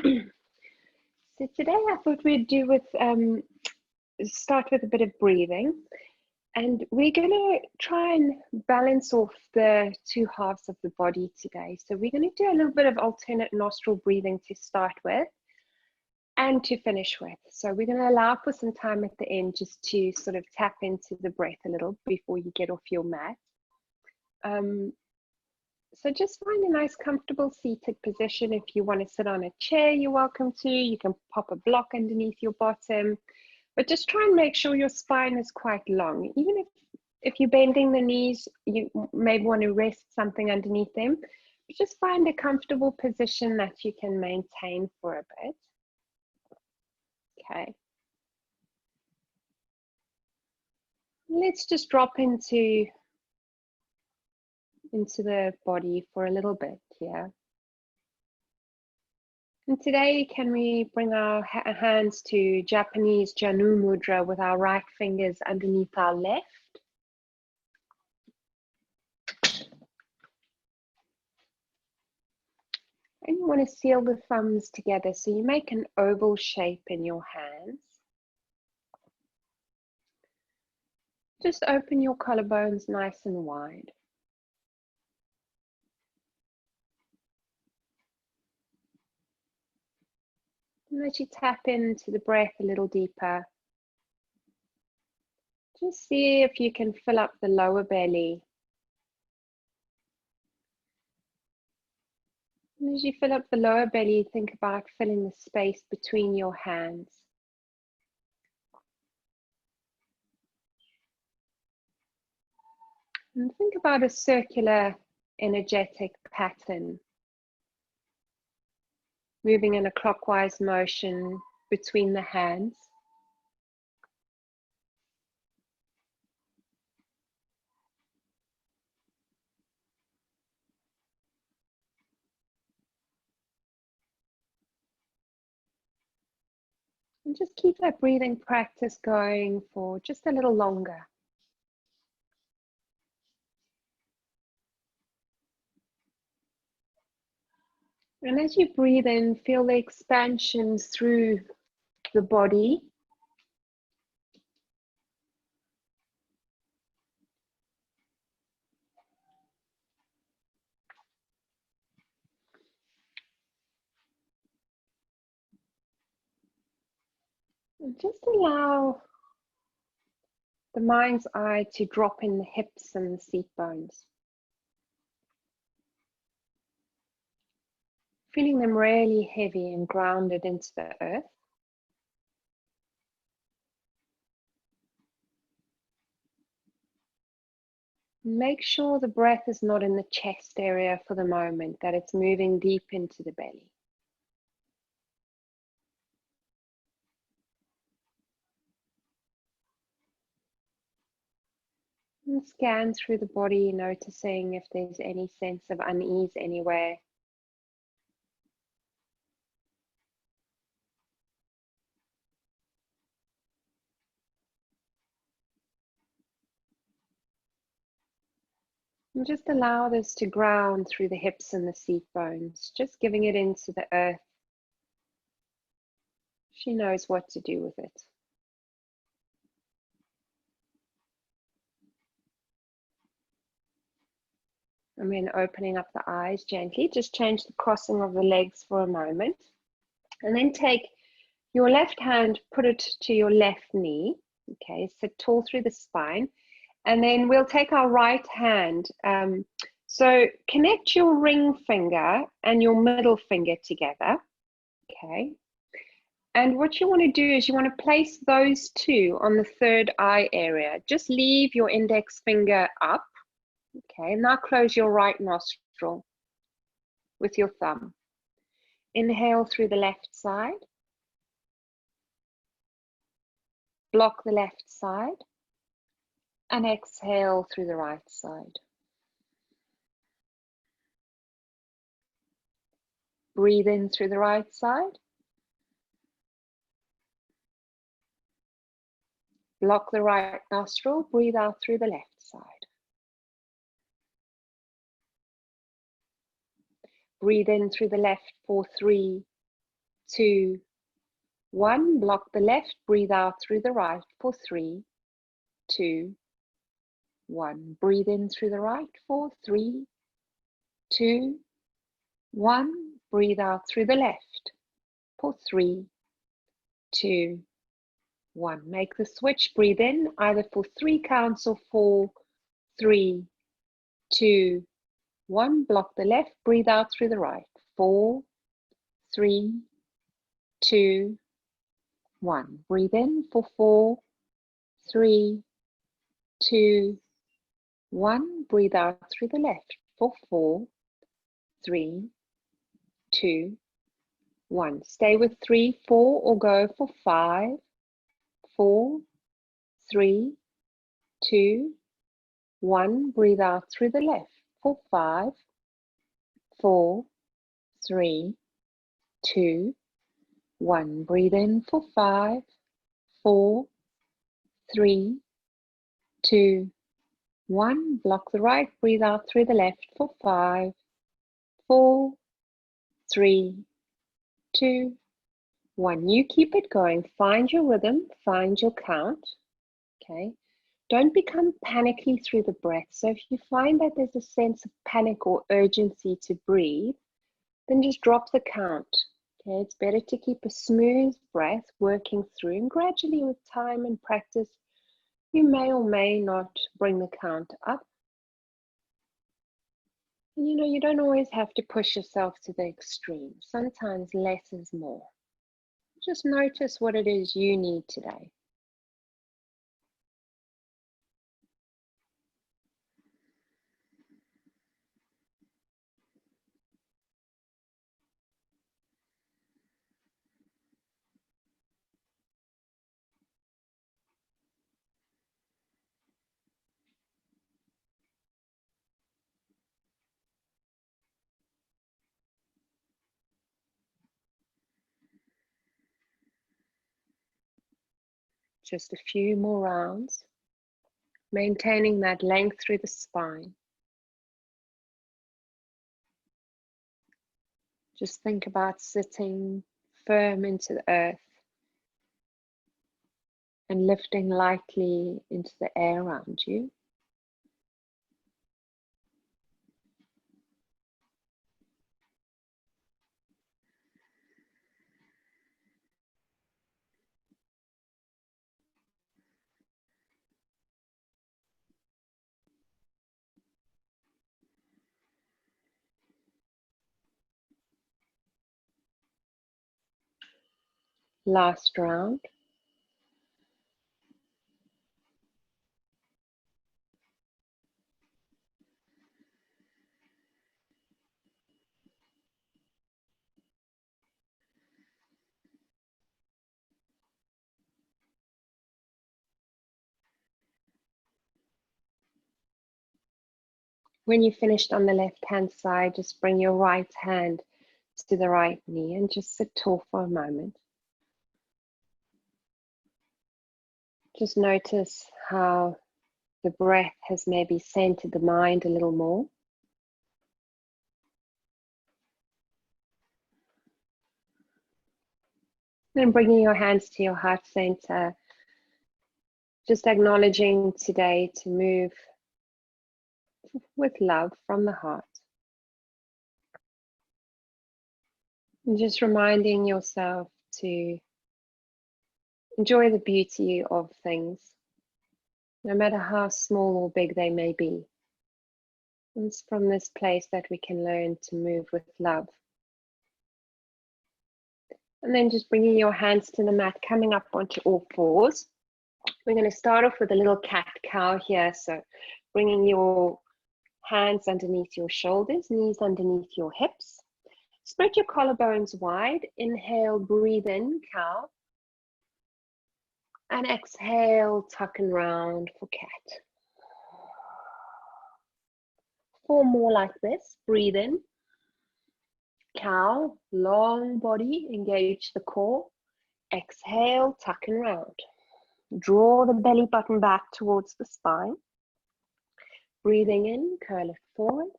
So today I thought we'd start with a bit of breathing, and we're going to try and balance off the two halves of the body today. So we're going to do a little bit of alternate nostril breathing to start with and to finish with. So we're going to allow for some time at the end just to sort of tap into the breath a little before you get off your mat. So just find a nice comfortable seated position. If you want to sit on a chair, you're welcome to. You can pop a block underneath your bottom, but just try and make sure your spine is quite long. Even if you're bending the knees, you maybe want to rest something underneath them. But just find a comfortable position that you can maintain for a bit. Okay. Let's just drop into the body for a little bit here. And today, can we bring our hands to Japanese Janu Mudra with our right fingers underneath our left? And you want to seal the thumbs together, so you make an oval shape in your hands. Just open your collarbones nice and wide. And as you tap into the breath a little deeper, just see if you can fill up the lower belly. And as you fill up the lower belly, think about filling the space between your hands. And think about a circular energetic pattern, moving in a clockwise motion between the hands. And just keep that breathing practice going for just a little longer. And as you breathe in, feel the expansion through the body. And just allow the mind's eye to drop in the hips and the seat bones. Feeling them really heavy and grounded into the earth. Make sure the breath is not in the chest area for the moment, that it's moving deep into the belly. And scan through the body, noticing if there's any sense of unease anywhere. And just allow this to ground through the hips and the seat bones, just giving it into the earth. She knows what to do with it. And then opening up the eyes gently, just change the crossing of the legs for a moment. And then take your left hand, put it to your left knee. Okay, sit tall through the spine. And then we'll take our right hand. So connect your ring finger and your middle finger together. Okay. And what you want to do is you want to place those two on the third eye area. Just leave your index finger up. Okay, now close your right nostril with your thumb. Inhale through the left side. Block the left side. And exhale through the right side. Breathe in through the right side. Block the right nostril, breathe out through the left side. Breathe in through the left for 3, 2, 1. Block the left, breathe out through the right for 3, 2, 1. Breathe in through the right for 3, 2, 1. Breathe out through the left for 3, 2, 1. Make the switch. Breathe in either for 3 counts or 4, 3, 2, 1. Block the left, breathe out through the right. 4, 3, 2, 1. Breathe in for 4, 3, 2, 1. Breathe out through the left for 4, 3, 2, 1. Stay with 3, 4, or go for 5, 4, 3, 2, 1. Breathe out through the left for 5, 4, 3, 2, 1. Breathe in for 5, 4, 3, 2, 1. Block the right, breathe out through the left for 5, 4, 3, 2, 1. You keep it going. Find your rhythm, find your count. Okay. Don't become panicky through the breath. So if you find that there's a sense of panic or urgency to breathe, then just drop the count. Okay, it's better to keep a smooth breath working through, and gradually with time and practice, you may or may not bring the count up. And you don't always have to push yourself to the extreme. Sometimes less is more. Just notice what it is you need today. Just a few more rounds, maintaining that length through the spine. Just think about sitting firm into the earth and lifting lightly into the air around you. Last round. When you're finished on the left-hand side, just bring your right hand to the right knee and just sit tall for a moment. Just notice how the breath has maybe centered the mind a little more. Then bringing your hands to your heart center, just acknowledging today to move with love from the heart. And just reminding yourself to enjoy the beauty of things, no matter how small or big they may be. It's from this place that we can learn to move with love. And then just bringing your hands to the mat, coming up onto all fours. We're going to start off with a little cat-cow here. So bringing your hands underneath your shoulders, knees underneath your hips. Spread your collarbones wide. Inhale, breathe in, cow. And exhale, tuck and round for cat. 4 more like this. Breathe in. Cow, long body, engage the core. Exhale, tuck and round. Draw the belly button back towards the spine. Breathing in, curl it forward.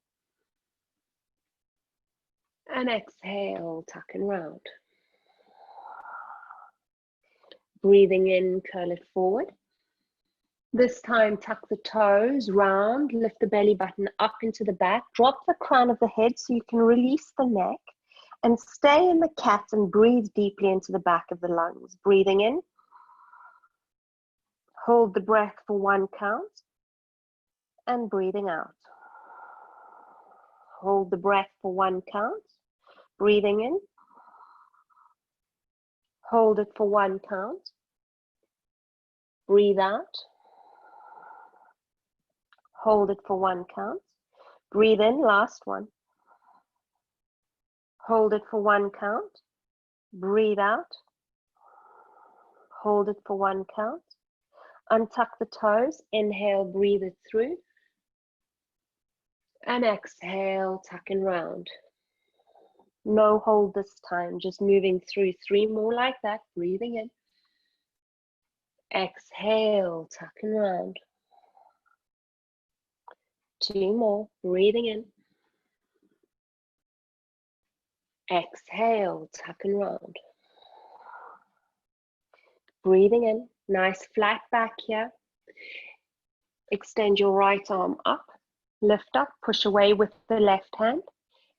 And exhale, tuck and round. Breathing in, curl it forward. This time, tuck the toes, round, lift the belly button up into the back, drop the crown of the head so you can release the neck, and stay in the cat and breathe deeply into the back of the lungs. Breathing in, hold the breath for 1 count, and breathing out. Hold the breath for 1 count, breathing in, hold it for 1 count, breathe out, hold it for 1 count, breathe in, last one, hold it for 1 count, breathe out, hold it for 1 count, untuck the toes, inhale, breathe it through, and exhale, tuck and round. No hold this time, just moving through 3 more like that, breathing in, exhale, tuck and round. 2 more, breathing in, exhale, tuck and round. Breathing in, nice flat back here. Extend your right arm up, lift up, push away with the left hand.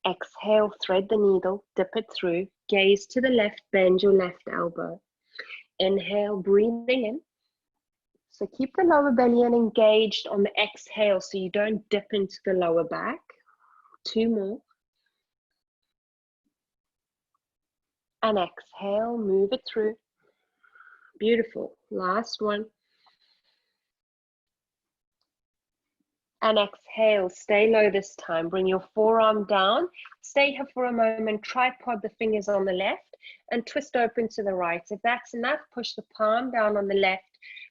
Exhale, thread the needle, dip it through, gaze to the left, bend your left elbow. Inhale, breathing in. So keep the lower belly engaged on the exhale so you don't dip into the lower back. 2 more. And exhale, move it through. Beautiful. Last one. And exhale, stay low this time. Bring your forearm down. Stay here for a moment. Tripod the fingers on the left and twist open to the right. If that's enough, push the palm down on the left.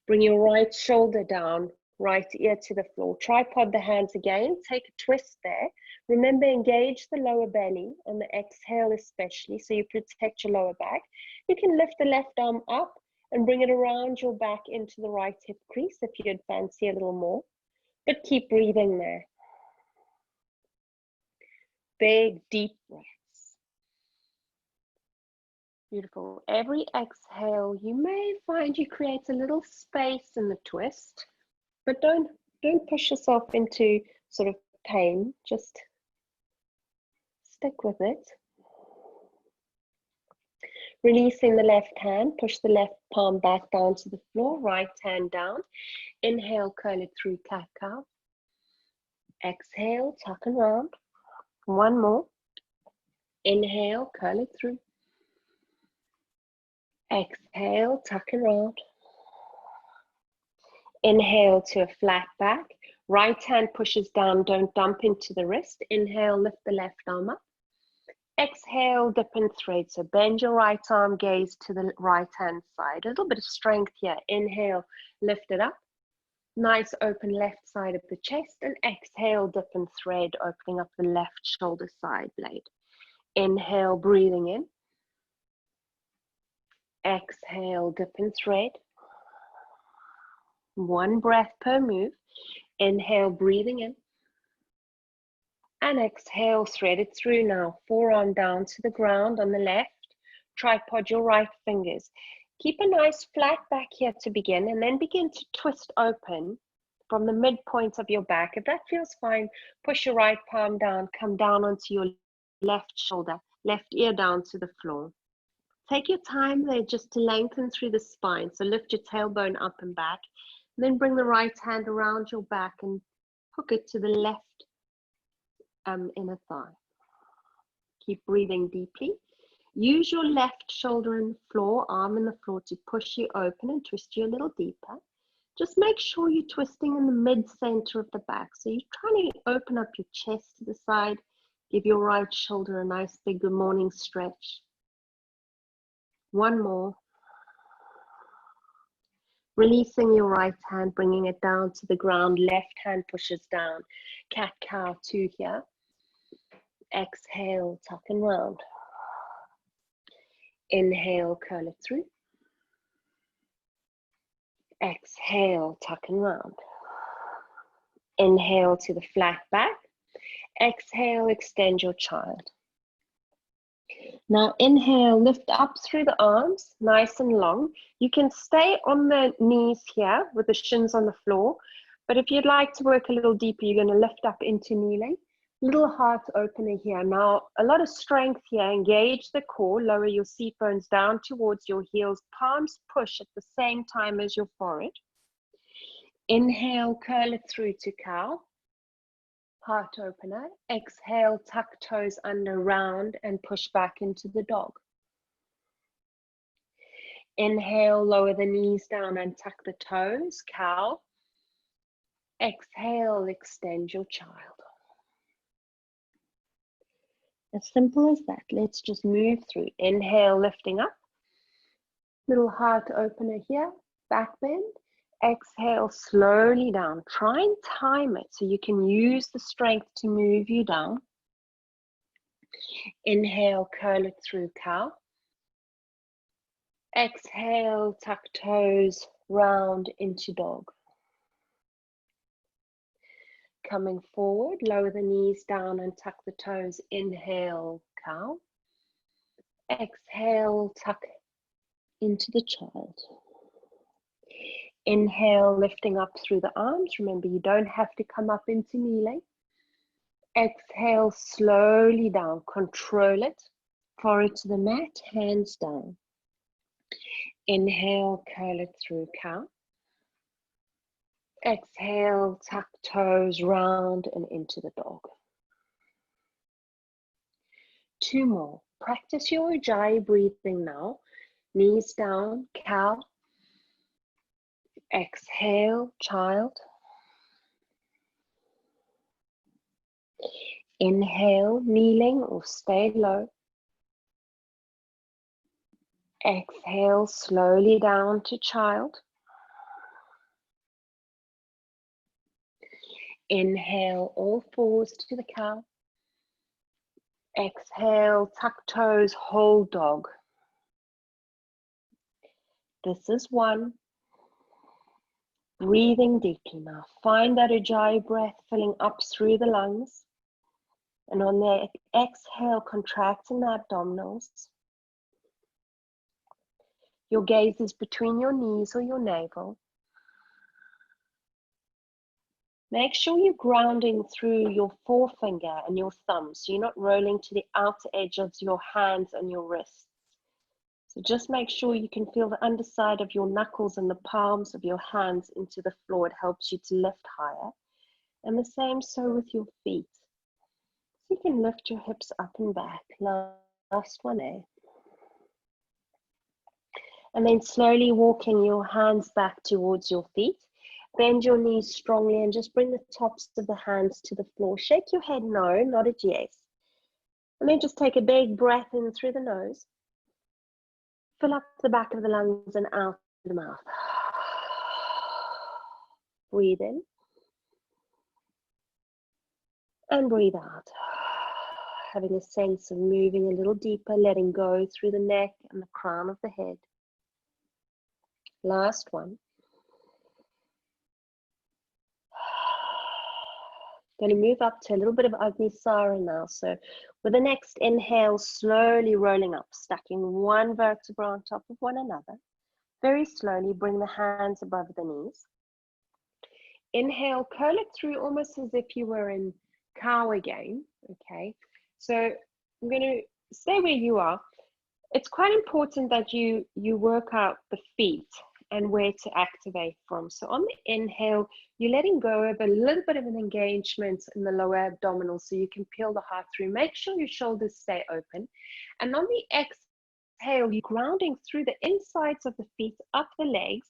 Bring your right shoulder down, right ear to the floor. Tripod the hands again. Take a twist there. Remember, engage the lower belly on the exhale especially, so you protect your lower back. You can lift the left arm up and bring it around your back into the right hip crease if you'd fancy a little more. But keep breathing there. Big, deep breaths. Beautiful. Every exhale, you may find you create a little space in the twist, but don't push yourself into sort of pain. Just stick with it. Releasing the left hand, push the left palm back down to the floor, right hand down. Inhale, curl it through, cat-cow. Exhale, tuck and round. 1 more. Inhale, curl it through. Exhale, tuck and round. Inhale to a flat back. Right hand pushes down, don't dump into the wrist. Inhale, lift the left arm up. Exhale, dip and thread. So bend your right arm, gaze to the right hand side. A little bit of strength here. Inhale, lift it up. Nice open left side of the chest, and exhale, dip and thread, opening up the left shoulder side blade. Inhale, breathing in. Exhale, dip and thread. 1 breath per move. Inhale, breathing in. And exhale, thread it through now. Forearm down to the ground on the left. Tripod your right fingers. Keep a nice flat back here to begin, and then begin to twist open from the midpoint of your back. If that feels fine, push your right palm down, come down onto your left shoulder, left ear down to the floor. Take your time there just to lengthen through the spine. So lift your tailbone up and back, and then bring the right hand around your back and hook it to the left inner thigh. Keep breathing deeply. Use your left shoulder in the floor, arm in the floor to push you open and twist you a little deeper. Just make sure you're twisting in the mid-center of the back. So you're trying to open up your chest to the side. Give your right shoulder a nice big good morning stretch. 1 more. Releasing your right hand, bringing it down to the ground. Left hand pushes down. Cat-cow 2 here. Exhale, tuck and round. Inhale, curl it through. Exhale, tuck and round. Inhale to the flat back. Exhale, extend your child. Now inhale, lift up through the arms, nice and long. You can stay on the knees here with the shins on the floor, but if you'd like to work a little deeper, you're going to lift up into kneeling. Little heart opener here. Now, a lot of strength here. Engage the core, lower your seat bones down towards your heels, palms push at the same time as your forehead. Inhale, curl it through to cow. Heart opener. Exhale, tuck toes under, round, and push back into the dog. Inhale, lower the knees down and tuck the toes, cow. Exhale, extend your child. As simple as that. Let's just move through. Inhale, lifting up. Little heart opener here, back bend. Exhale, slowly down. Try and time it so you can use the strength to move you down. Inhale, curl it through, cow. Exhale, tuck toes, round into dog. Coming forward, lower the knees down and tuck the toes. Inhale, cow. Exhale, tuck into the child. Inhale, lifting up through the arms. Remember, you don't have to come up into kneeling. Exhale, slowly down. Control it. Forehead to the mat, hands down. Inhale, curl it through, cow. Exhale, tuck toes, round and into the dog. 2 more. Practice your ujjayi breathing now. Knees down, cow. Exhale, child. Inhale, kneeling or stay low. Exhale, slowly down to child. Inhale, all fours to the cow. Exhale, tuck toes, hold dog. This is 1. Breathing deeply now. Find that ujjayi breath filling up through the lungs. And on the exhale, contracting the abdominals. Your gaze is between your knees or your navel. Make sure you're grounding through your forefinger and your thumb, so you're not rolling to the outer edge of your hands and your wrists. So just make sure you can feel the underside of your knuckles and the palms of your hands into the floor. It helps you to lift higher. And the same so with your feet. So you can lift your hips up and back. Last one, eh? And then slowly walking your hands back towards your feet. Bend your knees strongly and just bring the tops of the hands to the floor. Shake your head no, not a yes. And then just take a big breath in through the nose. Fill up the back of the lungs and out the mouth. Breathe in. And breathe out. Having a sense of moving a little deeper, letting go through the neck and the crown of the head. Last one. Going to move up to a little bit of Agnisara now. So with the next inhale, slowly rolling up, stacking one vertebra on top of one another. Very slowly bring the hands above the knees. Inhale, curl it through almost as if you were in cow again. Okay, so I'm going to stay where you are. It's quite important that you work out the feet and where to activate from. So on the inhale, you're letting go of a little bit of an engagement in the lower abdominal so you can peel the heart through. Make sure your shoulders stay open. And on the exhale, you're grounding through the insides of the feet, up the legs,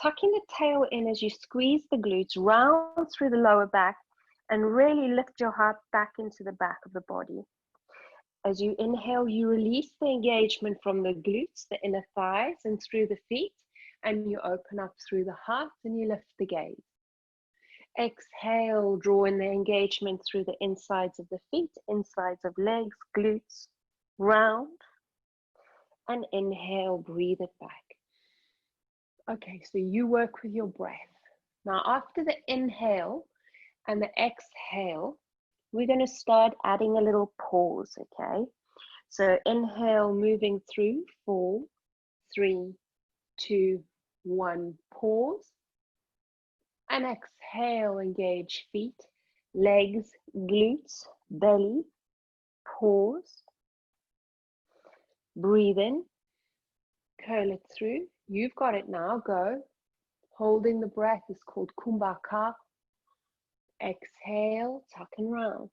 tucking the tail in as you squeeze the glutes, round through the lower back, and really lift your heart back into the back of the body. As you inhale, you release the engagement from the glutes, the inner thighs, and through the feet, and you open up through the heart and you lift the gaze. Exhale, draw in the engagement through the insides of the feet, insides of legs, glutes, round, and inhale, breathe it back. Okay, so you work with your breath. Now, after the inhale and the exhale, we're going to start adding a little pause, okay? So inhale, moving through, 4, 3, 2, 1, pause. And exhale, engage feet, legs, glutes, belly, pause. Breathe in, curl it through. You've got it now, go. Holding the breath is called kumbhaka. Exhale, tuck and round.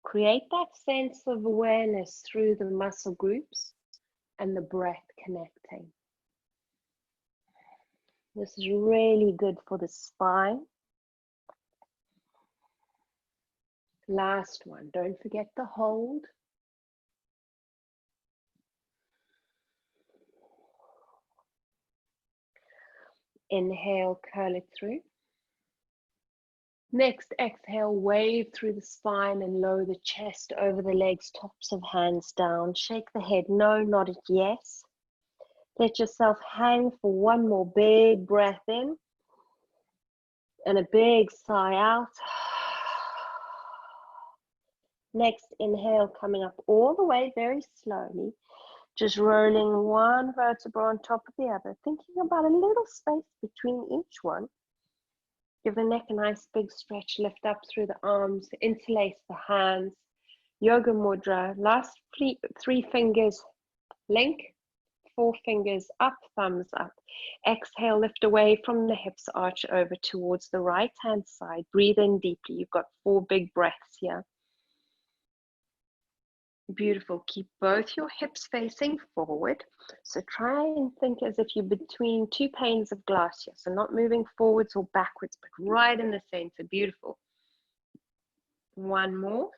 Create that sense of awareness through the muscle groups and the breath connecting. This is really good for the spine. Last one, don't forget the hold. Inhale, curl it through. Next, exhale, wave through the spine and lower the chest over the legs, tops of hands down. Shake the head, no, not it, yes. Let yourself hang for one more big breath in and a big sigh out. Next, inhale, coming up all the way very slowly, just rolling one vertebra on top of the other, thinking about a little space between each one. Give the neck a nice big stretch, lift up through the arms, interlace the hands, yoga mudra, last 3 fingers link, 4 fingers up, thumbs up. Exhale, lift away from the hips, arch over towards the right hand side. Breathe in deeply. You've got 4 big breaths here. Beautiful. Keep both your hips facing forward. So try and think as if you're between 2 panes of glass here. So not moving forwards or backwards, but right in the center. Beautiful. One more.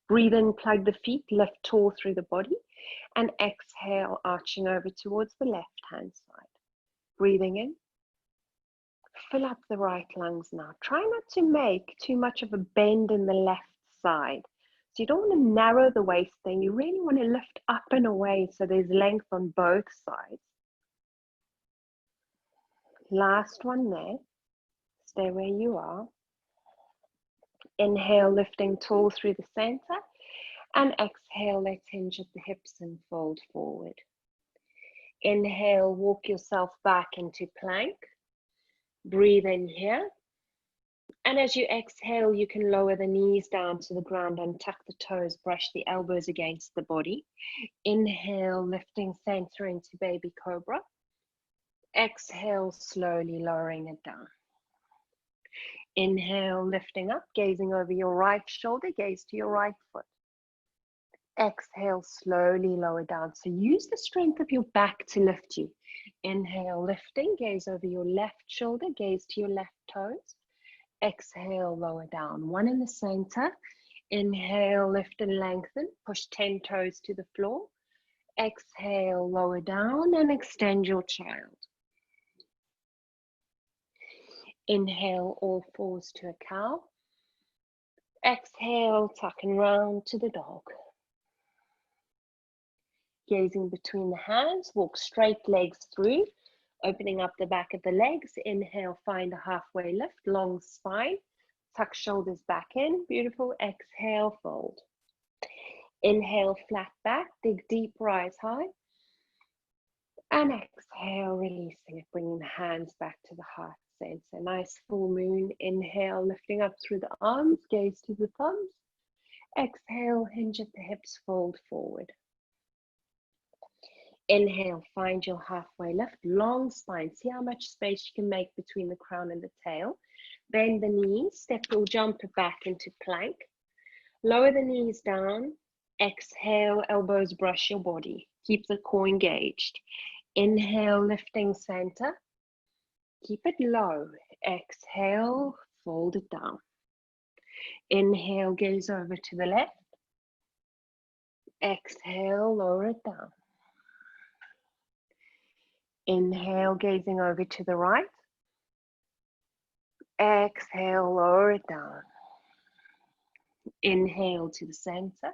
Breathe in, plug the feet, lift tall through the body. And exhale, arching over towards the left hand side. Breathing in. Fill up the right lungs now. Try not to make too much of a bend in the left side. So you don't want to narrow the waist then. You really want to lift up and away so there's length on both sides. Last one there. Stay where you are. Inhale, lifting tall through the center. And exhale, let's hinge at the hips and fold forward. Inhale, walk yourself back into plank. Breathe in here. And as you exhale, you can lower the knees down to the ground, untuck the toes, brush the elbows against the body. Inhale, lifting center into baby cobra. Exhale, slowly lowering it down. Inhale, lifting up, gazing over your right shoulder, gaze to your right foot. Exhale, slowly lower down. So use the strength of your back to lift you. Inhale, lifting, gaze over your left shoulder, gaze to your left toes. Exhale, lower down. One in the center. Inhale, lift and lengthen. Push 10 toes to the floor. Exhale, lower down and extend your child. Inhale, all fours to a cow. Exhale, tuck and round to the dog. Gazing between the hands, walk straight legs through, opening up the back of the legs. Inhale, find a halfway lift, long spine. Tuck shoulders back in, beautiful. Exhale, fold. Inhale, flat back, dig deep, rise high. And exhale, releasing it, bringing the hands back to the heart center. Nice full moon. Inhale, lifting up through the arms, gaze to the thumbs. Exhale, hinge at the hips, fold forward. Inhale, find your halfway lift, long spine. See how much space you can make between the crown and the tail. Bend the knees, step or jump back into plank. Lower the knees down. Exhale, elbows brush your body. Keep the core engaged. Inhale, lifting center. Keep it low. Exhale, fold it down. Inhale, gaze over to the left. Exhale, lower it down. Inhale, gazing over to the right. Exhale, lower it down. Inhale to the center.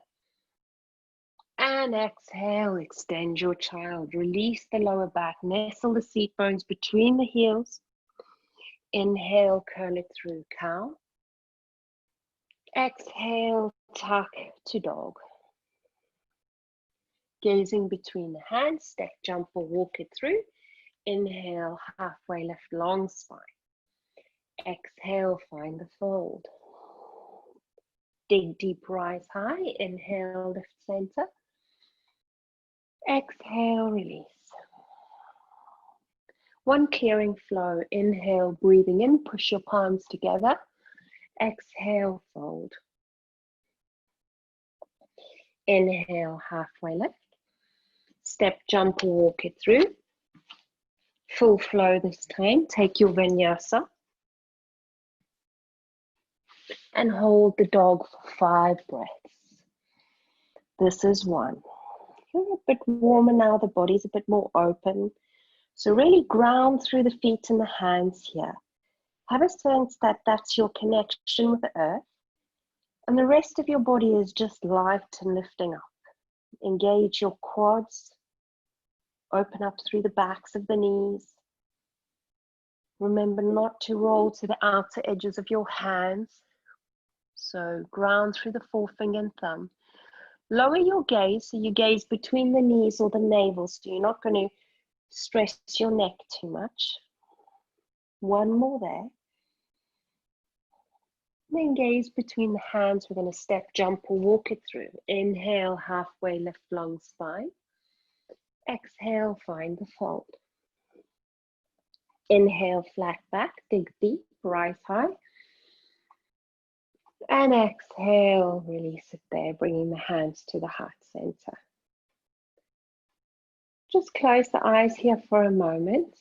And exhale, extend your child. Release the lower back. Nestle the seat bones between the heels. Inhale, curl it through, cow. Exhale, tuck to dog. Gazing between the hands, step, jump or walk it through. Inhale, halfway lift, long spine. Exhale, find the fold. Dig deep, rise high. Inhale, lift center. Exhale, release. One clearing flow. Inhale, breathing in, push your palms together. Exhale, fold. Inhale, halfway lift. Step, jump or walk it through. Full flow this time. Take your vinyasa. And hold the dog for 5 breaths. This is 1. You're a bit warmer now, the body's a bit more open. So really ground through the feet and the hands here. Have a sense that that's your connection with the earth. And the rest of your body is just light and lifting up. Engage your quads. Open up through the backs of the knees. Remember not to roll to the outer edges of your hands. So ground through the forefinger and thumb. Lower your gaze, so you gaze between the knees or the navel, so you're not going to stress your neck too much. 1 more there. Then gaze between the hands. We're going to step, jump or walk it through. Inhale, halfway lift, long spine. Exhale, find the fold. Inhale, flat back, dig deep, rise high. And exhale, release it there, bringing the hands to the heart center. Just close the eyes here for a moment.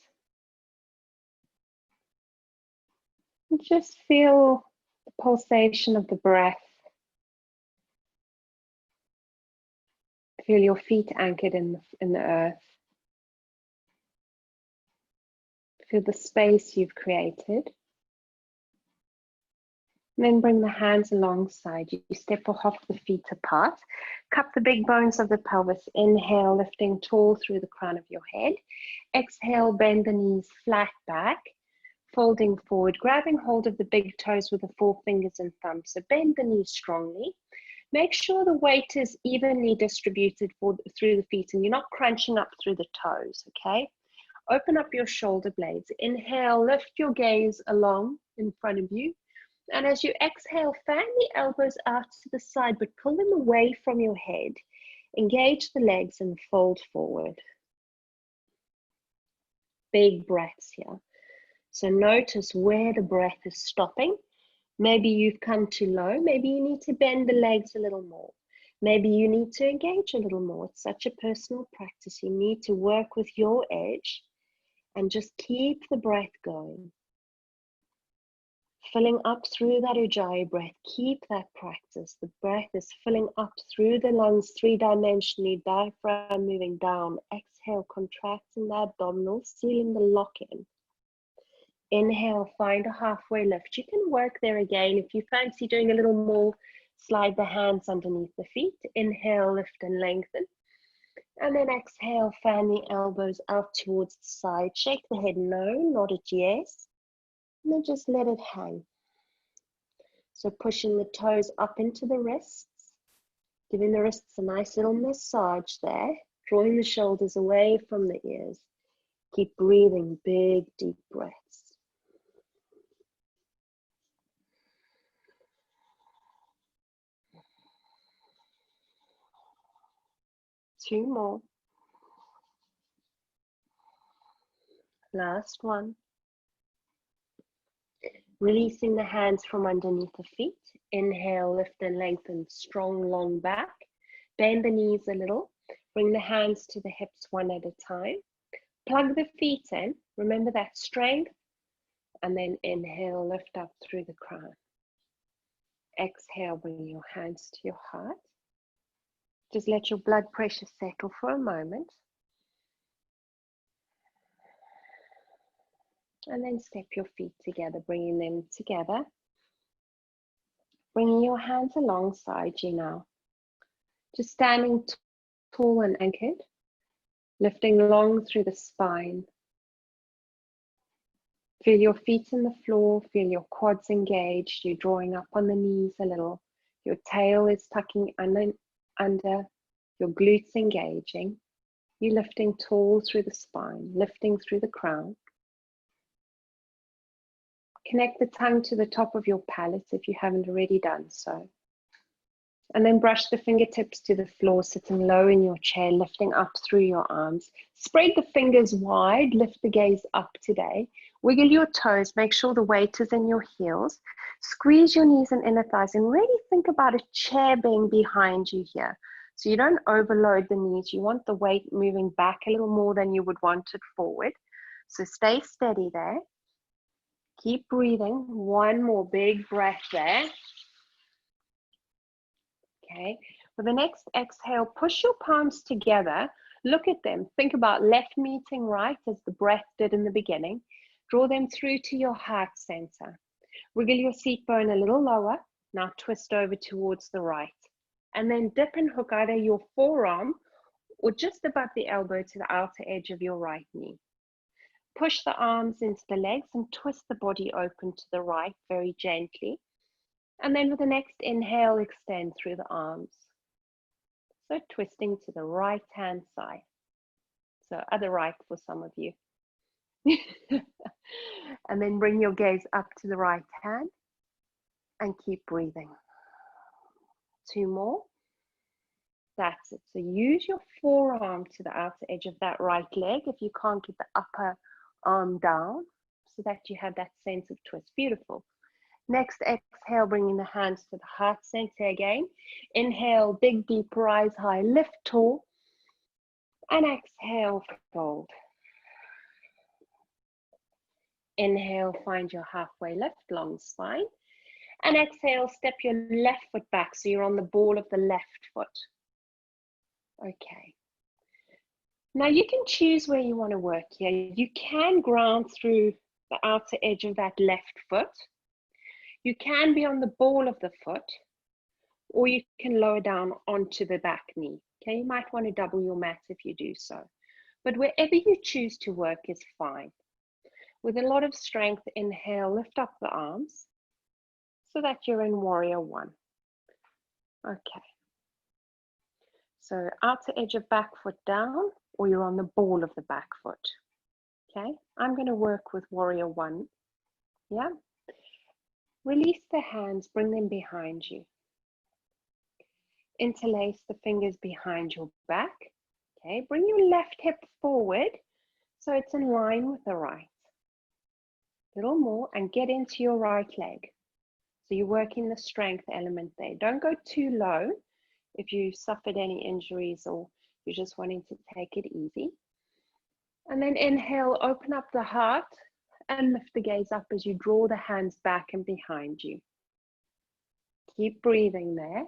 And just feel the pulsation of the breath. Feel your feet anchored in the earth. Feel the space you've created. And then bring the hands alongside you. Step or hop the feet apart. Cup the big bones of the pelvis. Inhale, lifting tall through the crown of your head. Exhale, bend the knees flat back. Folding forward, grabbing hold of the big toes with the forefingers and thumbs. So bend the knees strongly. Make sure the weight is evenly distributed through the feet and you're not crunching up through the toes, okay? Open up your shoulder blades. Inhale, lift your gaze along in front of you. And as you exhale, fan the elbows out to the side, but pull them away from your head. Engage the legs and fold forward. Big breaths here. So notice where the breath is stopping. Maybe you've come too low. Maybe you need to bend the legs a little more. Maybe you need to engage a little more. It's such a personal practice. You need to work with your edge and just keep the breath going. Filling up through that Ujjayi breath. Keep that practice. The breath is filling up through the lungs 3-dimensionally, diaphragm moving down. Exhale, contracting the abdominals, sealing the lock-in. Inhale, find a halfway lift. You can work there again. If you fancy doing a little more, slide the hands underneath the feet. Inhale, lift and lengthen. And then exhale, fan the elbows out towards the side. Shake the head no, nod it yes. And then just let it hang. So pushing the toes up into the wrists. Giving the wrists a nice little massage there. Drawing the shoulders away from the ears. Keep breathing big, deep breaths. 2 more. Last one. Releasing the hands from underneath the feet. Inhale, lift and lengthen, strong, long back. Bend the knees a little. Bring the hands to the hips one at a time. Plug the feet in. Remember that strength. And then inhale, lift up through the crown. Exhale, bring your hands to your heart. Just let your blood pressure settle for a moment. And then step your feet together, bringing them together. Bringing your hands alongside you now. Just standing tall and anchored. Lifting long through the spine. Feel your feet in the floor, feel your quads engaged. You're drawing up on the knees a little. Your tail is tucking under, your glutes engaging. You're lifting tall through the spine, lifting through the crown. Connect the tongue to the top of your palate if you haven't already done so. And then brush the fingertips to the floor, sitting low in your chair, lifting up through your arms. Spread the fingers wide, lift the gaze up today. Wiggle your toes, make sure the weight is in your heels. Squeeze your knees and inner thighs and really think about a chair being behind you here. So you don't overload the knees. You want the weight moving back a little more than you would want it forward. So stay steady there. Keep breathing. One more big breath there. Okay, for the next exhale, push your palms together. Look at them. Think about left meeting right as the breath did in the beginning. Draw them through to your heart center. Wiggle your seat bone a little lower. Now twist over towards the right. And then dip and hook either your forearm or just above the elbow to the outer edge of your right knee. Push the arms into the legs and twist the body open to the right very gently. And then with the next inhale, extend through the arms. So twisting to the right hand side. So other right for some of you. And then bring your gaze up to the right hand and keep breathing. 2 more. That's it. So use your forearm to the outer edge of that right leg if you can't get the upper arm down, so that you have that sense of twist. Beautiful. Next exhale, bringing the hands to the heart center again. Inhale, big deep rise high, lift tall. And exhale, fold. Inhale, find your halfway lift, long spine. And exhale, step your left foot back so you're on the ball of the left foot. Okay. Now you can choose where you want to work here. You can ground through the outer edge of that left foot. You can be on the ball of the foot, or you can lower down onto the back knee. Okay, you might want to double your mat if you do so. But wherever you choose to work is fine. With a lot of strength, inhale, lift up the arms so that you're in warrior one. Okay. So outer edge of back foot down, or you're on the ball of the back foot. Okay, I'm going to work with warrior one. Yeah. Release the hands, bring them behind you. Interlace the fingers behind your back. Okay, bring your left hip forward so it's in line with the right. A little more and get into your right leg. So you're working the strength element there. Don't go too low if you suffered any injuries or you're just wanting to take it easy. And then inhale, open up the heart and lift the gaze up as you draw the hands back and behind you. Keep breathing there.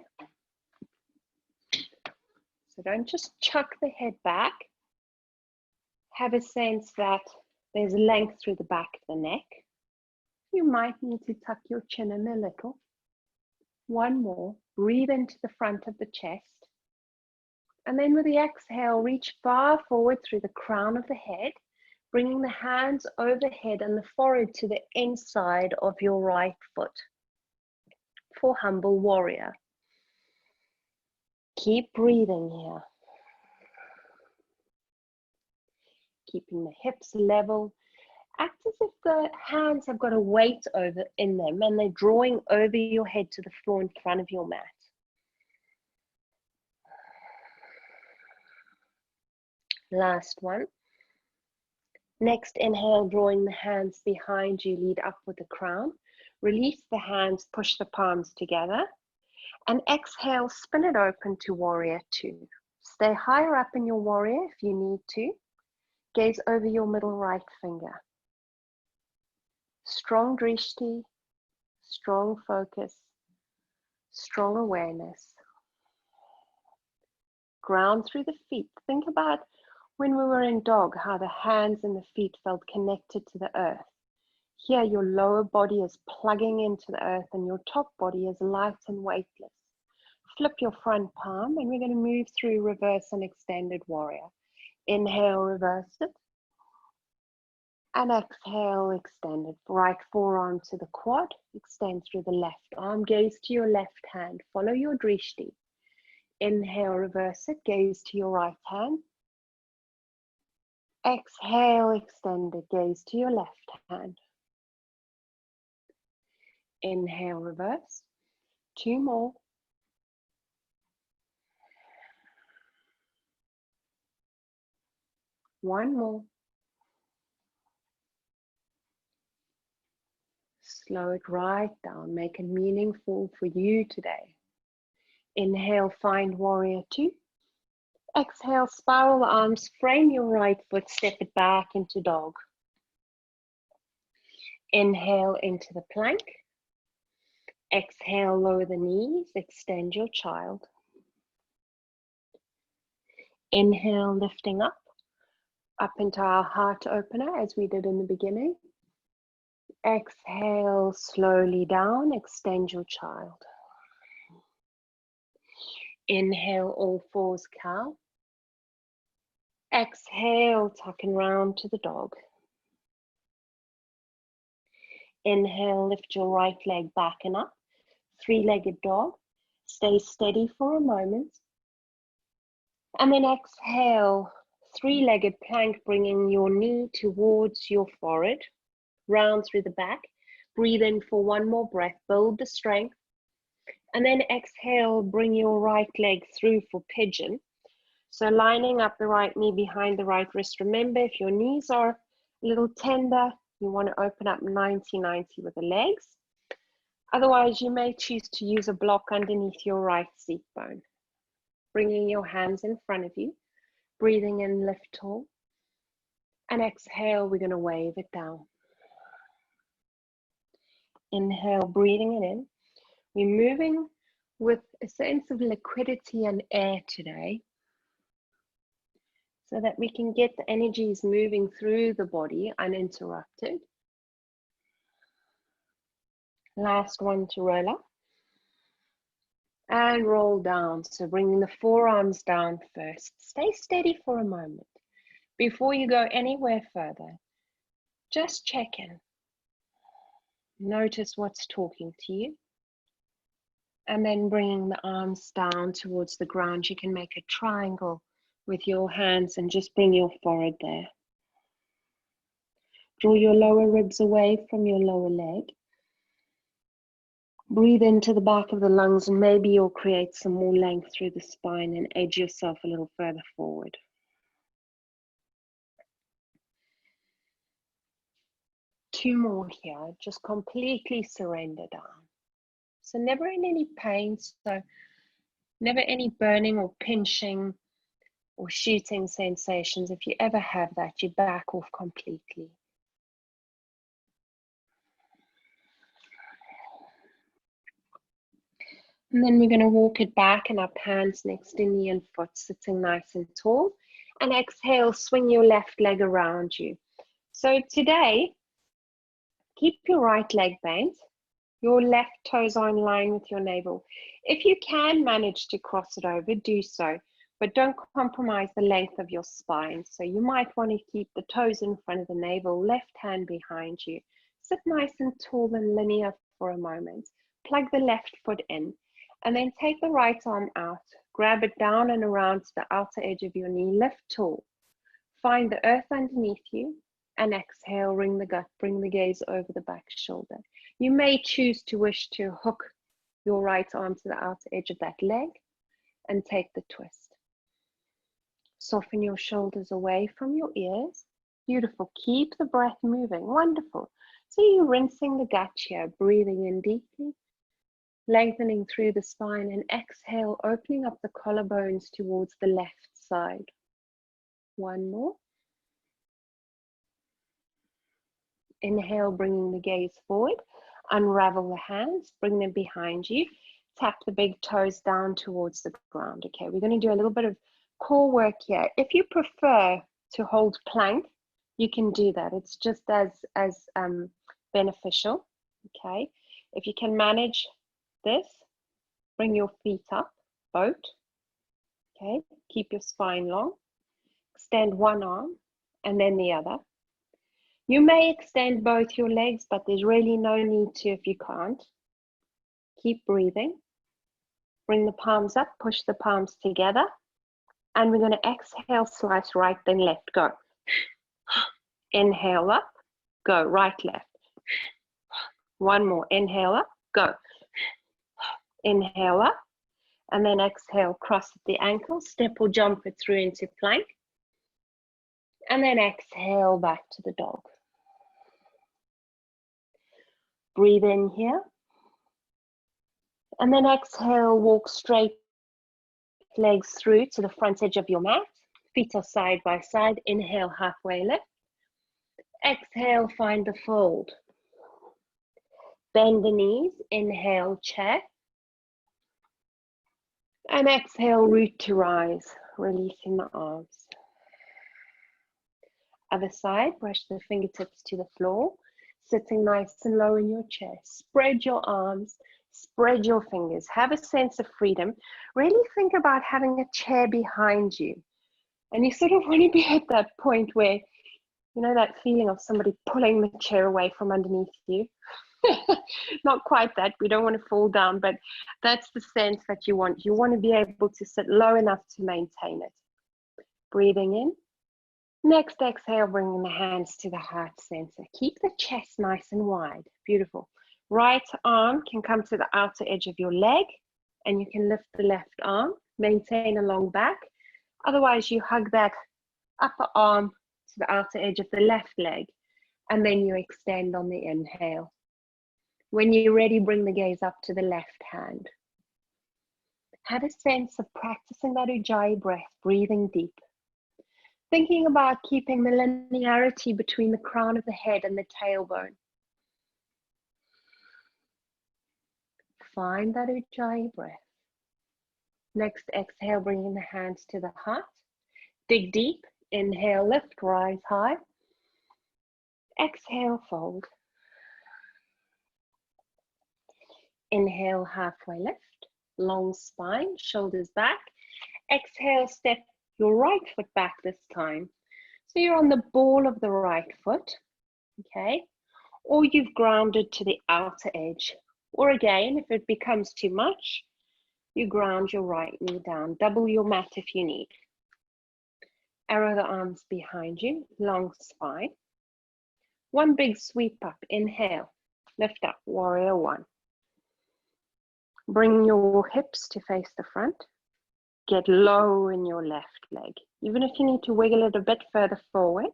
So don't just chuck the head back. Have a sense that there's length through the back of the neck. You might need to tuck your chin in a little. One more. Breathe into the front of the chest. And then with the exhale, reach far forward through the crown of the head, bringing the hands overhead and the forehead to the inside of your right foot for humble warrior. Keep breathing here. Keeping the hips level. Act as if the hands have got a weight over in them and they're drawing over your head to the floor in front of your mat. Last one. Next, inhale, drawing the hands behind you, lead up with the crown. Release the hands, push the palms together. And exhale, spin it open to warrior two. Stay higher up in your warrior if you need to. Gaze over your middle right finger. Strong drishti, strong focus, strong awareness. Ground through the feet. Think about when we were in dog, how the hands and the feet felt connected to the earth. Here, your lower body is plugging into the earth and your top body is light and weightless. Flip your front palm and we're going to move through reverse and extended warrior. Inhale, reverse it. And exhale, extend it. Right forearm to the quad. Extend through the left arm. Gaze to your left hand. Follow your drishti. Inhale, reverse it. Gaze to your right hand. Exhale, extend it. Gaze to your left hand. Inhale, reverse. 2 more. One more. Slow it right down. Make it meaningful for you today. Inhale, find warrior 2. Exhale, spiral the arms, frame your right foot, step it back into dog. Inhale into the plank. Exhale, lower the knees, extend your child. Inhale, lifting up into our heart opener as we did in the beginning. Exhale, slowly down, extend your child. Inhale, all fours cow. Exhale, tucking round to the dog. Inhale, lift your right leg back and up. 3-legged dog. Stay steady for a moment. And then exhale, 3-legged plank, bringing your knee towards your forehead. Round through the back. Breathe in for one more breath. Build the strength. And then exhale, bring your right leg through for pigeon. So lining up the right knee behind the right wrist. Remember, if your knees are a little tender, you want to open up 90-90 with the legs. Otherwise, you may choose to use a block underneath your right seat bone. Bringing your hands in front of you. Breathing in, lift tall. And exhale, we're going to wave it down. Inhale, breathing it in. We're moving with a sense of liquidity and air today, so that we can get the energies moving through the body uninterrupted. Last one to roll up. And roll down. So bringing the forearms down first. Stay steady for a moment. Before you go anywhere further, just check in. Notice what's talking to you. And then bringing the arms down towards the ground. You can make a triangle with your hands and just bring your forehead there. Draw your lower ribs away from your lower leg. Breathe into the back of the lungs, and maybe you'll create some more length through the spine and edge yourself a little further forward. Two more here. Just completely surrender down. So never in any pain, so never any burning or pinching or shooting sensations. If you ever have that, you back off completely. And then we're going to walk it back and up, hands next to knee and foot, sitting nice and tall. And exhale, swing your left leg around you. So today, keep your right leg bent. Your left toes are in line with your navel. If you can manage to cross it over, do so. But don't compromise the length of your spine. So you might want to keep the toes in front of the navel, left hand behind you. Sit nice and tall and linear for a moment. Plug the left foot in. And then take the right arm out, grab it down and around to the outer edge of your knee, lift tall. Find the earth underneath you and exhale, ring the gut, bring the gaze over the back shoulder. You may choose to wish to hook your right arm to the outer edge of that leg and take the twist. Soften your shoulders away from your ears. Beautiful, keep the breath moving, wonderful. So you're rinsing the gut here, breathing in deeply. Lengthening through the spine and exhale, opening up the collarbones towards the left side. One more. Inhale, bringing the gaze forward. Unravel the hands, bring them behind you. Tap the big toes down towards the ground. Okay, we're going to do a little bit of core work here. If you prefer to hold plank, you can do that. It's just as beneficial. Okay, if you can manage this, bring your feet up, boat. Okay, keep your spine long. Extend one arm and then the other. You may extend both your legs, but there's really no need to if you can't. Keep breathing. Bring the palms up, push the palms together. And we're going to exhale, slice right, then left. Go. Inhale up, go. Right, left. One more. Inhale up, go. Inhale up, and then exhale, cross at the ankle, step or jump it through into plank. And then exhale back to the dog. Breathe in here. And then exhale, walk straight legs through to the front edge of your mat. Feet are side by side. Inhale, halfway lift. Exhale, find the fold. Bend the knees. Inhale, chair. And exhale, root to rise, releasing the arms. Other side, brush the fingertips to the floor, sitting nice and low in your chair. Spread your arms, spread your fingers. Have a sense of freedom. Really think about having a chair behind you. And you sort of want to be at that point where, you know, that feeling of somebody pulling the chair away from underneath you. Not quite that, we don't want to fall down, but that's the sense that you want. You want to be able to sit low enough to maintain it. Breathing in. Next exhale, bringing the hands to the heart center. Keep the chest nice and wide. Beautiful. Right arm can come to the outer edge of your leg, and you can lift the left arm. Maintain a long back. Otherwise, you hug that upper arm to the outer edge of the left leg, and then you extend on the inhale. When you're ready, bring the gaze up to the left hand. Have a sense of practicing that ujjayi breath, breathing deep. Thinking about keeping the linearity between the crown of the head and the tailbone. Find that ujjayi breath. Next exhale, bringing the hands to the heart. Dig deep. Inhale, lift, rise high. Exhale, fold. Inhale, halfway lift, long spine, shoulders back. Exhale, step your right foot back this time. So you're on the ball of the right foot, okay? Or you've grounded to the outer edge. Or again, if it becomes too much, you ground your right knee down. Double your mat if you need. Arrow the arms behind you, long spine. One big sweep up, inhale, lift up, warrior one. Bring your hips to face the front. Get low in your left leg. Even if you need to wiggle it a bit further forward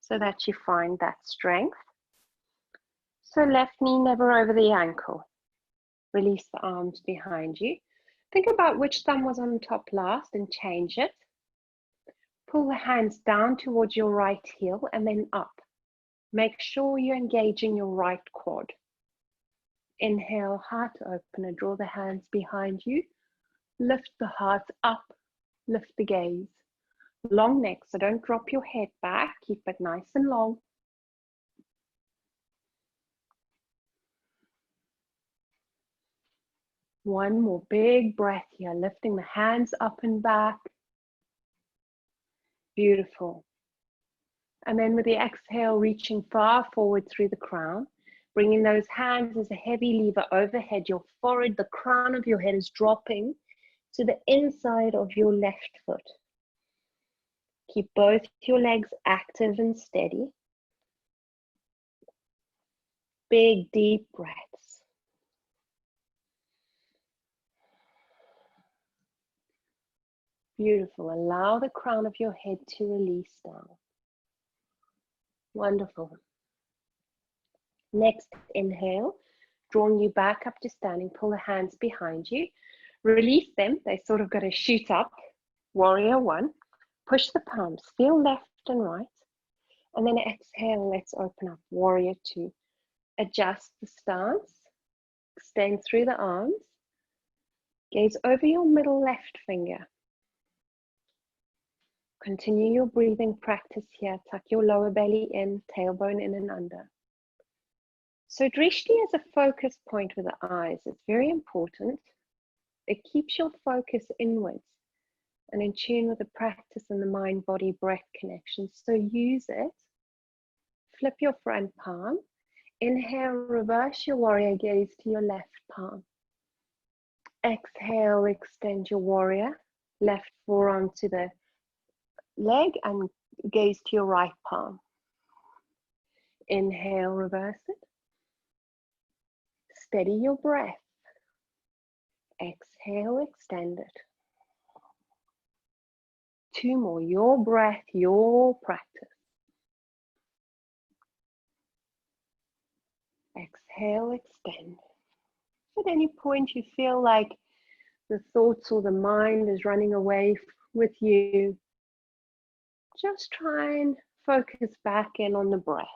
so that you find that strength. So left knee never over the ankle. Release the arms behind you. Think about which thumb was on top last and change it. Pull the hands down towards your right heel and then up. Make sure you're engaging your right quad. Inhale, heart opener, draw the hands behind you. Lift the heart up, lift the gaze. Long neck, so don't drop your head back, keep it nice and long. One more big breath here, lifting the hands up and back. Beautiful. And then with the exhale, reaching far forward through the crown. Bringing those hands as a heavy lever overhead, your forehead, the crown of your head is dropping to the inside of your left foot. Keep both your legs active and steady. Big, deep breaths. Beautiful. Allow the crown of your head to release down. Wonderful. Next, inhale, drawing you back up to standing. Pull the hands behind you. Release them. They sort of got to shoot up. Warrior one. Push the palms. Feel left and right. And then exhale, let's open up. Warrior two. Adjust the stance. Extend through the arms. Gaze over your middle left finger. Continue your breathing practice here. Tuck your lower belly in, tailbone in and under. So drishti is a focus point with the eyes. It's very important. It keeps your focus inwards and in tune with the practice and the mind-body breath connection. So use it flip your front palm. Inhale, reverse your warrior gaze to your left palm. Exhale, extend your warrior, left forearm to the leg and gaze to your right palm. Inhale, reverse it. Steady your breath. Exhale, extend it. 2 more, your breath, your practice. Exhale, extend. If at any point you feel like the thoughts or the mind is running away with you, just try and focus back in on the breath.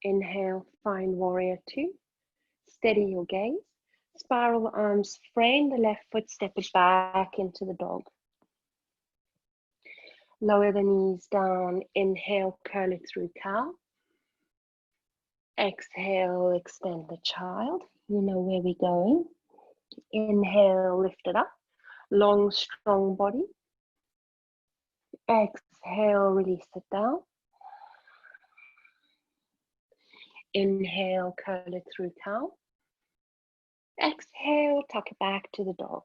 Inhale, find warrior 2. Steady your gaze. Spiral the arms, frame the left foot, step it back into the dog. Lower the knees down. Inhale, curl it through cow. Exhale, extend the child. You know where we're going. Inhale, lift it up. Long, strong body. Exhale, release it down. Inhale, curl it through cow. Exhale, tuck it back to the dog.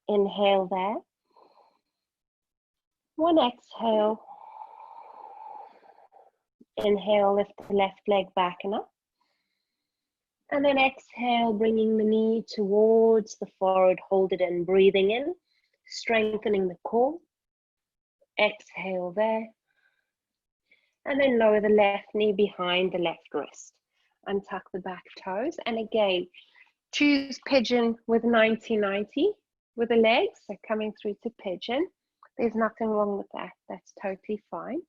Inhale there. One exhale. Inhale, lift the left leg back and up. And then exhale, bringing the knee towards the forehead, hold it in, breathing in, strengthening the core. Exhale there. And then lower the left knee behind the left wrist. Untuck the back toes. And again, choose pigeon with 90-90 with the legs. So coming through to pigeon. There's nothing wrong with that. That's totally fine.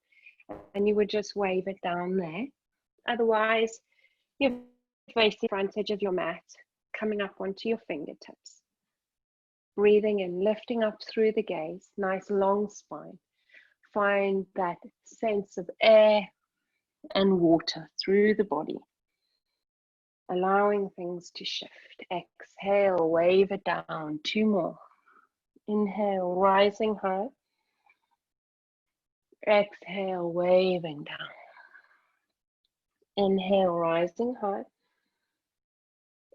And you would just wave it down there. Otherwise, you're facing the front edge of your mat, coming up onto your fingertips. Breathing in, lifting up through the gaze, nice long spine. Find that sense of air and water through the body. Allowing things to shift. Exhale, wave it down. 2 more. Inhale, rising high. Exhale, waving down. Inhale, rising high.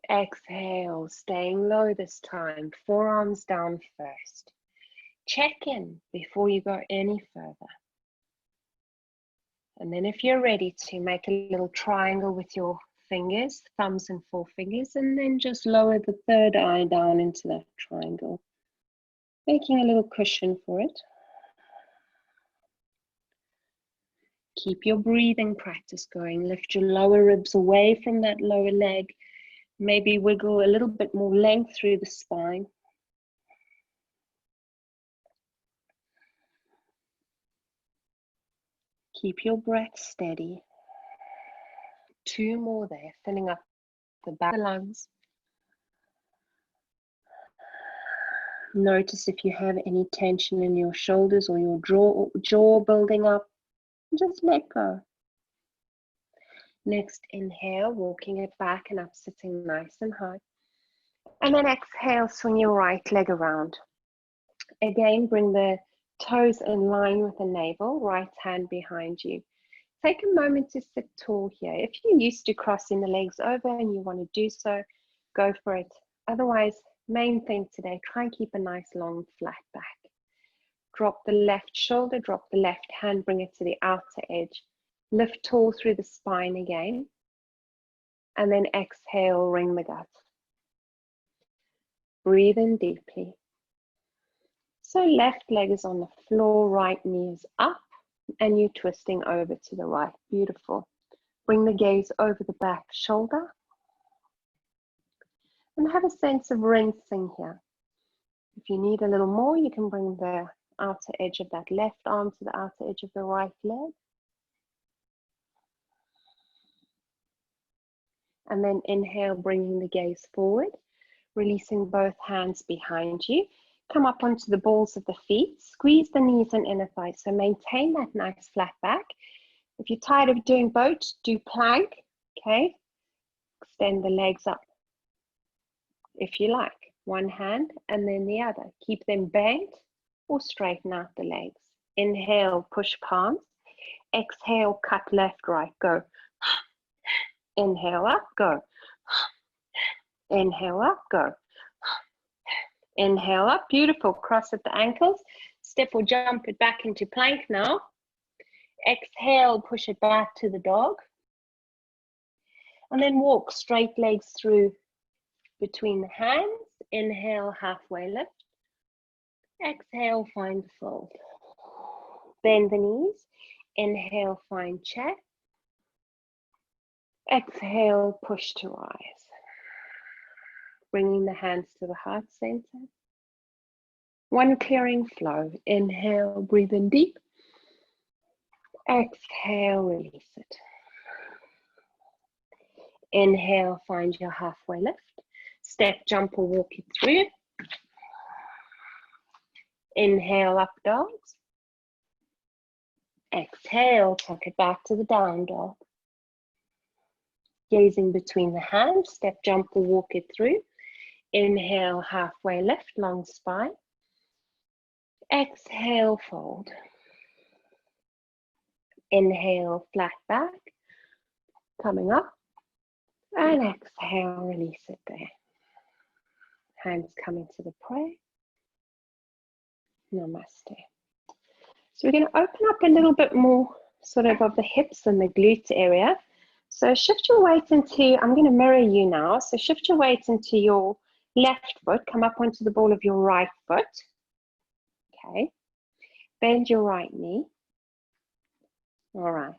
Exhale, staying low this time. Forearms down first. Check in before you go any further. And then if you're ready to, make a little triangle with your fingers, thumbs and forefingers, and then just lower the third eye down into that triangle, making a little cushion for it. Keep your breathing practice going. Lift your lower ribs away from that lower leg. Maybe wiggle a little bit more length through the spine. Keep your breath steady. 2 more there, filling up the back of the lungs. Notice if you have any tension in your shoulders or your jaw building up. Just let go. Next, inhale, walking it back and up, sitting nice and high. And then exhale, swing your right leg around. Again, bring the toes in line with the navel, right hand behind you. Take a moment to sit tall here. If you're used to crossing the legs over and you want to do so, go for it. Otherwise, main thing today, try and keep a nice long flat back. Drop the left shoulder, drop the left hand, bring it to the outer edge. Lift tall through the spine again. And then exhale, ring the gut. Breathe in deeply. So left leg is on the floor, right knee is up, and you're twisting over to the right. Beautiful. Bring the gaze over the back shoulder. And have a sense of rinsing here. If you need a little more, you can bring the outer edge of that left arm to the outer edge of the right leg. And then inhale, bringing the gaze forward, releasing both hands behind you. Come up onto the balls of the feet, squeeze the knees and inner thighs. So maintain that nice flat back. If you're tired of doing both, do plank, okay? Extend the legs up if you like. One hand and then the other. Keep them bent or straighten out the legs. Inhale, push palms. Exhale, cut left, right, go. Inhale up, go. Inhale up, go. Inhale up, beautiful. Cross at the ankles. Step or jump it back into plank now. Exhale, push it back to the dog. And then walk straight legs through between the hands. Inhale, halfway lift. Exhale, find fold. Bend the knees. Inhale, find chair. Exhale, push to rise. Bringing the hands to the heart center. One clearing flow. Inhale, breathe in deep. Exhale, release it. Inhale, find your halfway lift. Step, jump or walk it through. Inhale, up dogs. Exhale, tuck it back to the down dog. Gazing between the hands, step, jump or walk it through. Inhale, halfway lift, long spine. Exhale, fold. Inhale, flat back, coming up. And exhale, release it there. Hands coming to the prayer. Namaste. So we're going to open up a little bit more sort of the hips and the glutes area. So shift your weight into, I'm going to mirror you now. So shift your weight into your left foot. Come up onto the ball of your right foot. Okay. Bend your right knee. All right.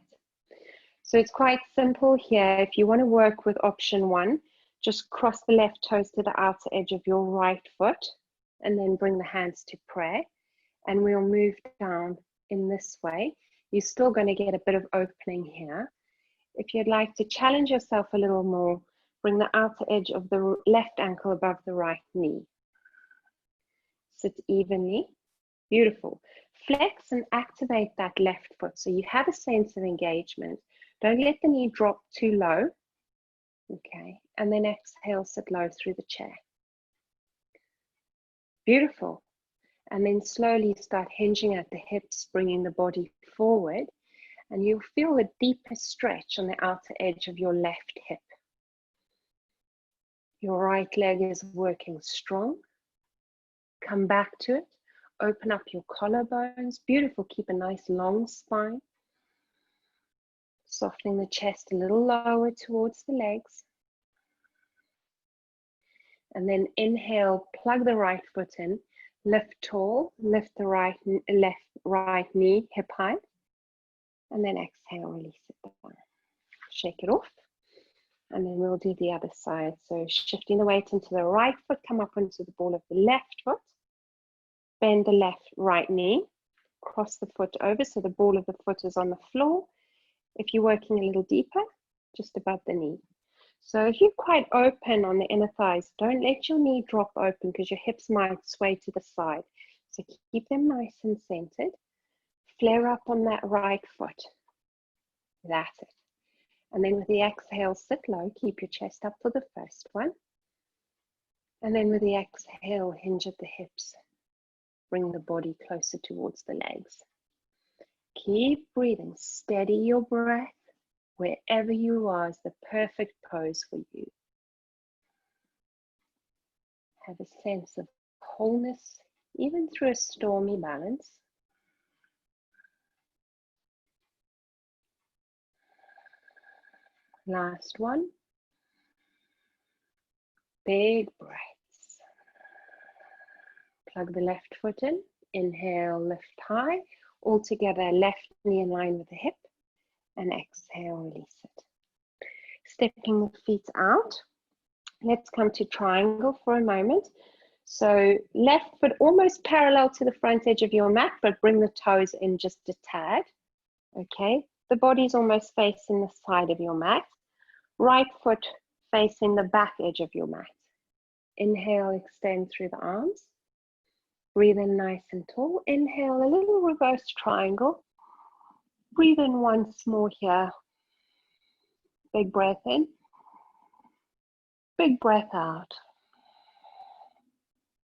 So it's quite simple here. If you want to work with option one, just cross the left toes to the outer edge of your right foot and then bring the hands to prayer. And we'll move down in this way. You're still going to get a bit of opening here. If you'd like to challenge yourself a little more, bring the outer edge of the left ankle above the right knee. Sit evenly. Beautiful. Flex and activate that left foot so you have a sense of engagement. Don't let the knee drop too low. Okay. And then exhale, sit low through the chair. Beautiful. And then slowly start hinging at the hips, bringing the body forward. And you'll feel a deeper stretch on the outer edge of your left hip. Your right leg is working strong. Come back to it. Open up your collarbones. Beautiful. Keep a nice long spine. Softening the chest a little lower towards the legs. And then inhale, plug the right foot in. Lift tall. Lift the right knee hip height. And then exhale, release it down. Shake it off. And then we'll do the other side. So shifting the weight into the right foot, come up onto the ball of the left foot. Bend the right knee. Cross the foot over so the ball of the foot is on the floor. If you're working a little deeper, just above the knee. So if you're quite open on the inner thighs, don't let your knee drop open because your hips might sway to the side. So keep them nice and centered. Flare up on that right foot. That's it. And then with the exhale, sit low. Keep your chest up for the first one. And then with the exhale, hinge at the hips. Bring the body closer towards the legs. Keep breathing. Steady your breath. Wherever you are is the perfect pose for you. Have a sense of wholeness, even through a stormy balance. Last one. Big breaths. Plug the left foot in. Inhale, lift high. All together, left knee in line with the hip. And exhale, release it. Stepping the feet out. Let's come to triangle for a moment. So left foot almost parallel to the front edge of your mat, but bring the toes in just a tad. Okay, the body's almost facing the side of your mat. Right foot facing the back edge of your mat. Inhale, extend through the arms. Breathe in nice and tall. Inhale, a little reverse triangle. Breathe in once more here. Big breath in. Big breath out.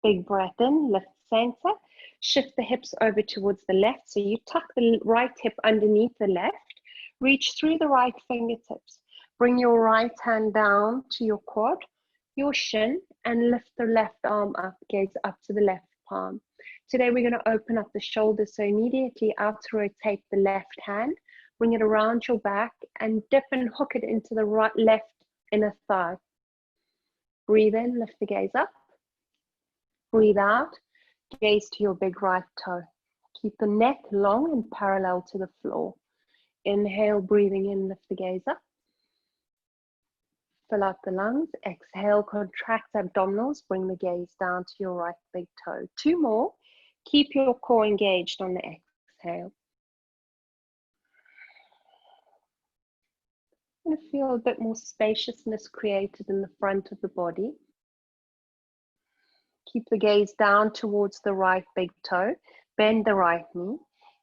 Big breath in, lift center. Shift the hips over towards the left. So you tuck the right hip underneath the left. Reach through the right fingertips. Bring your right hand down to your quad, your shin, and lift the left arm up, gaze up to the left palm. Today we're going to open up the shoulders. So immediately out to rotate the left hand, bring it around your back, and dip and hook it into the right, left inner thigh. Breathe in, lift the gaze up. Breathe out, gaze to your big right toe. Keep the neck long and parallel to the floor. Inhale, breathing in, lift the gaze up. Fill out the lungs. Exhale, contract abdominals. Bring the gaze down to your right big toe. 2 more. Keep your core engaged on the exhale. I'm going to feel a bit more spaciousness created in the front of the body. Keep the gaze down towards the right big toe. Bend the right knee.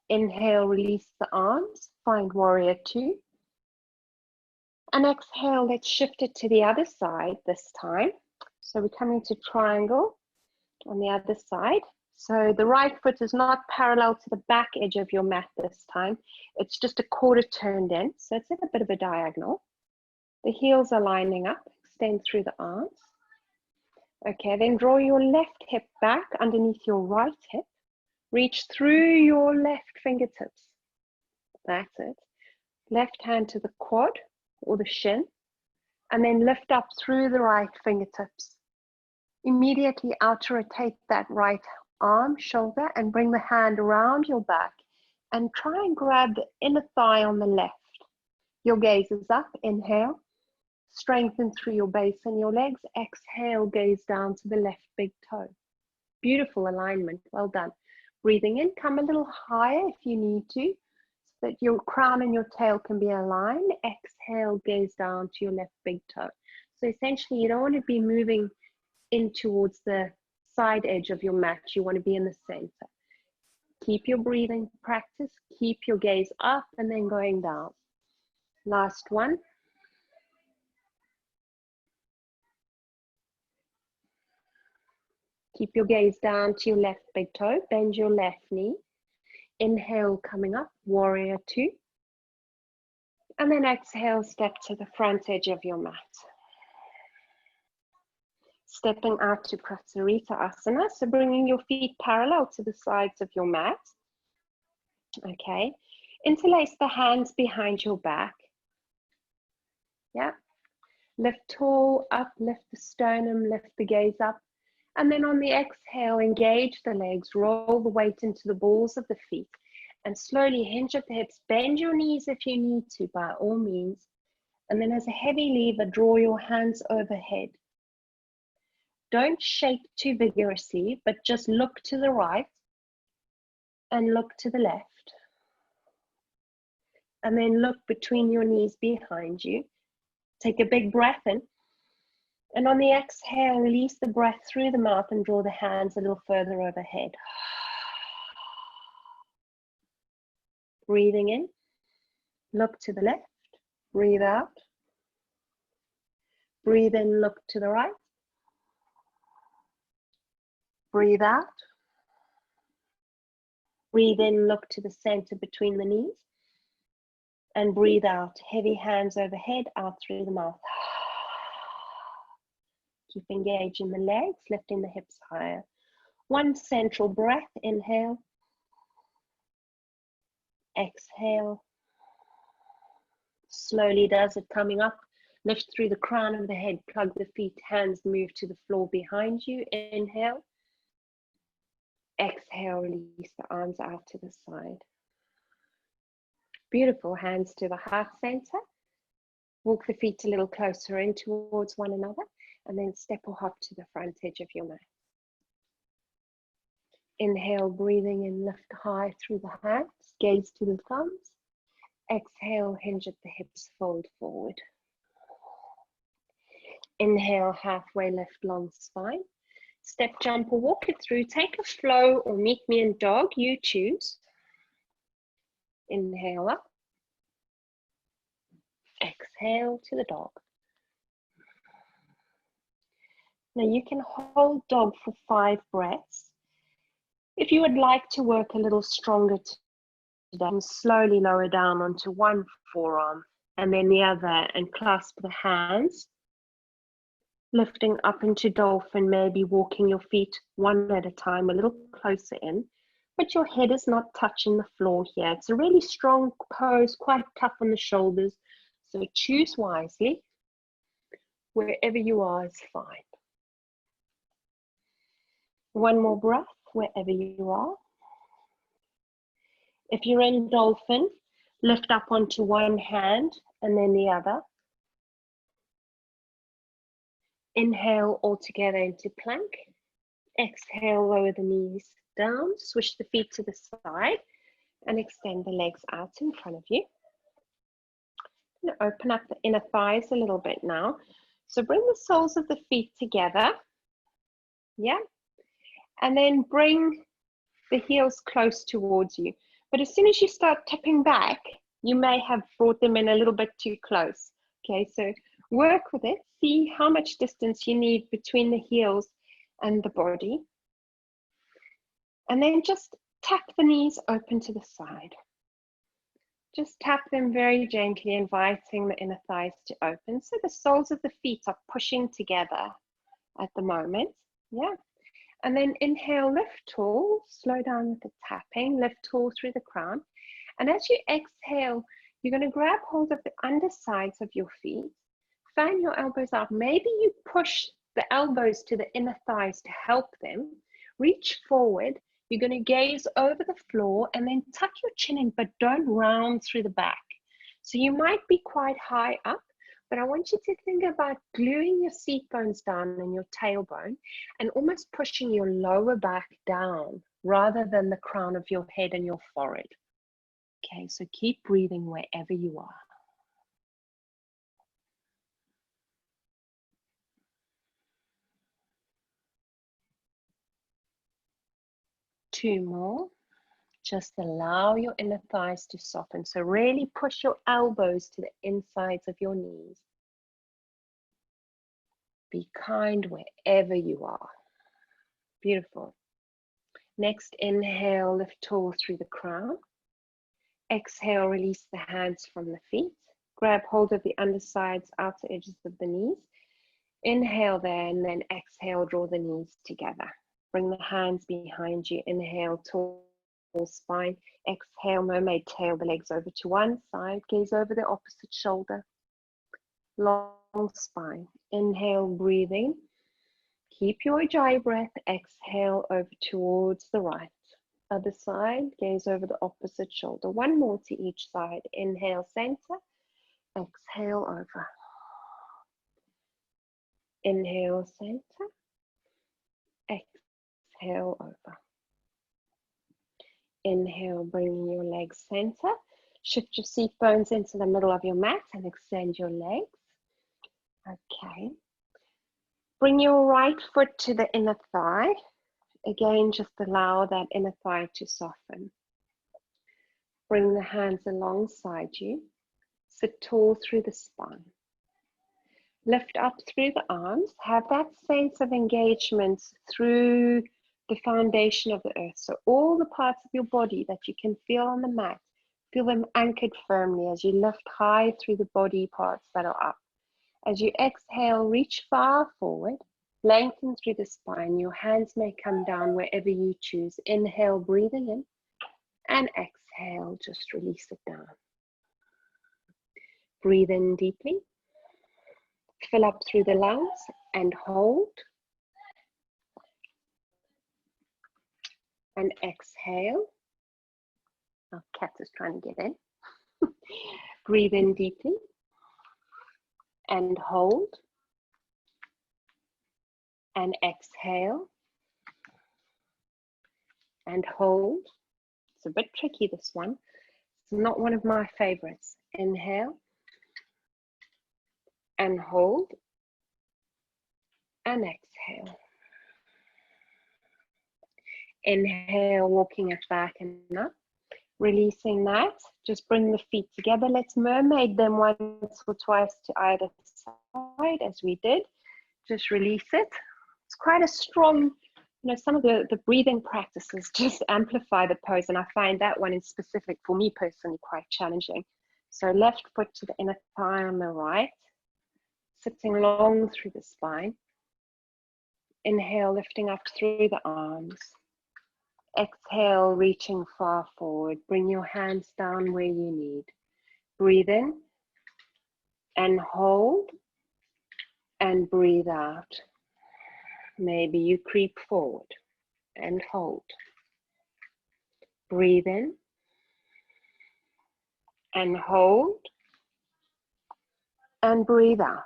Inhale, release the arms. Find warrior 2. And exhale, let's shift it to the other side this time. So we're coming to triangle on the other side. So the right foot is not parallel to the back edge of your mat this time. It's just a quarter turned in. So it's in a bit of a diagonal. The heels are lining up. Extend through the arms. Okay, then draw your left hip back underneath your right hip. Reach through your left fingertips. That's it. Left hand to the quad or the shin, and then lift up through the right fingertips. Immediately out to rotate that right arm, shoulder, and bring the hand around your back and try and grab the inner thigh on the left. Your gaze is up. Inhale, strengthen through your base and your legs. Exhale, gaze down to the left big toe. Beautiful alignment. Well done. Breathing in, come a little higher if you need to, so that your crown and your tail can be aligned. Exhale, gaze down to your left big toe. So essentially, you don't want to be moving in towards the side edge of your mat. You want to be in the center. Keep your breathing practice. Keep your gaze up and then going down. Last one. Keep your gaze down to your left big toe. Bend your left knee. Inhale, coming up, warrior 2. And then exhale, step to the front edge of your mat. Stepping out to Prasarita Asana, so bringing your feet parallel to the sides of your mat. Okay, interlace the hands behind your back. Yeah, lift tall up, lift the sternum, lift the gaze up. And then on the exhale, engage the legs, roll the weight into the balls of the feet, and slowly hinge at the hips. Bend your knees if you need to, by all means. And then as a heavy lever, draw your hands overhead. Don't shake too vigorously, but just look to the right and look to the left. And then look between your knees behind you. Take a big breath in. And on the exhale, release the breath through the mouth and draw the hands a little further overhead. Breathing in, look to the left, breathe out. Breathe in, look to the right. Breathe out. Breathe in, look to the center between the knees. And breathe out, heavy hands overhead, out through the mouth. Keep engaging the legs, lifting the hips higher. One central breath, inhale. Exhale. Slowly does it, coming up. Lift through the crown of the head, plug the feet, hands move to the floor behind you. Inhale. Exhale, release the arms out to the side. Beautiful, hands to the heart center. Walk the feet a little closer in towards one another, and then step or hop to the front edge of your mat. Inhale, breathing in, lift high through the hands, gaze to the thumbs. Exhale, hinge at the hips, fold forward. Inhale, halfway lift, long spine. Step, jump, or walk it through. Take a flow or meet me in dog, you choose. Inhale up. Exhale to the dog. Now you can hold dog for 5 breaths. If you would like to work a little stronger today, slowly lower down onto one forearm and then the other, and clasp the hands, lifting up into dolphin, maybe walking your feet one at a time, a little closer in, but your head is not touching the floor here. It's a really strong pose, quite tough on the shoulders, so choose wisely. Wherever you are is fine. One more breath, wherever you are. If you're in dolphin, lift up onto one hand and then the other. Inhale all together into plank. Exhale, lower the knees down, switch the feet to the side and extend the legs out in front of you. Open up the inner thighs a little bit now. So bring the soles of the feet together. Yeah. And then bring the heels close towards you. But as soon as you start tipping back, you may have brought them in a little bit too close. Okay, so work with it. See how much distance you need between the heels and the body. And then just tap the knees open to the side. Just tap them very gently, inviting the inner thighs to open. So the soles of the feet are pushing together at the moment. Yeah. And then inhale, lift tall, slow down with the tapping, lift tall through the crown. And as you exhale, you're going to grab hold of the undersides of your feet, fan your elbows out. Maybe you push the elbows to the inner thighs to help them. Reach forward. You're going to gaze over the floor and then tuck your chin in, but don't round through the back. So you might be quite high up, but I want you to think about gluing your seat bones down and your tailbone and almost pushing your lower back down rather than the crown of your head and your forehead. Okay, so keep breathing wherever you are. Two more. Just allow your inner thighs to soften. So really push your elbows to the insides of your knees. Be kind wherever you are. Beautiful. Next, inhale, lift tall through the crown. Exhale, release the hands from the feet. Grab hold of the undersides, outer edges of the knees. Inhale there, and then exhale, draw the knees together. Bring the hands behind you. Inhale, tall spine. Exhale, mermaid tail, the legs over to one side. Gaze over the opposite shoulder. Long spine. Inhale, breathing. Keep your ujjayi breath. Exhale over towards the right. Other side, gaze over the opposite shoulder. One more to each side. Inhale, center. Exhale, over. Inhale, center. Exhale, over. Inhale, bringing your legs center. Shift your seat bones into the middle of your mat and extend your legs. Okay. Bring your right foot to the inner thigh. Again, just allow that inner thigh to soften. Bring the hands alongside you. Sit tall through the spine. Lift up through the arms. Have that sense of engagement through the foundation of the earth. So all the parts of your body that you can feel on the mat, feel them anchored firmly as you lift high through the body parts that are up. As you exhale, reach far forward, lengthen through the spine. Your hands may come down wherever you choose. Inhale, breathing in, and exhale, just release it down. Breathe in deeply, fill up through the lungs, and hold. And exhale. Our cat is trying to get in. Breathe in deeply. And hold. And exhale. And hold. It's a bit tricky, this one. It's not one of my favorites. Inhale. And hold. And exhale. Inhale, walking it back and up. Releasing that, just bring the feet together. Let's mermaid them once or twice to either side as we did. Just release it. It's quite a strong some of the breathing practices just amplify the pose, and I find that one in specific for me personally quite challenging. So left foot to the inner thigh on the right, sitting long through the spine. Inhale, lifting up through the arms. Exhale, reaching far forward. Bring your hands down where you need. Breathe in and hold and breathe out. Maybe you creep forward and hold. Breathe in and hold and breathe out.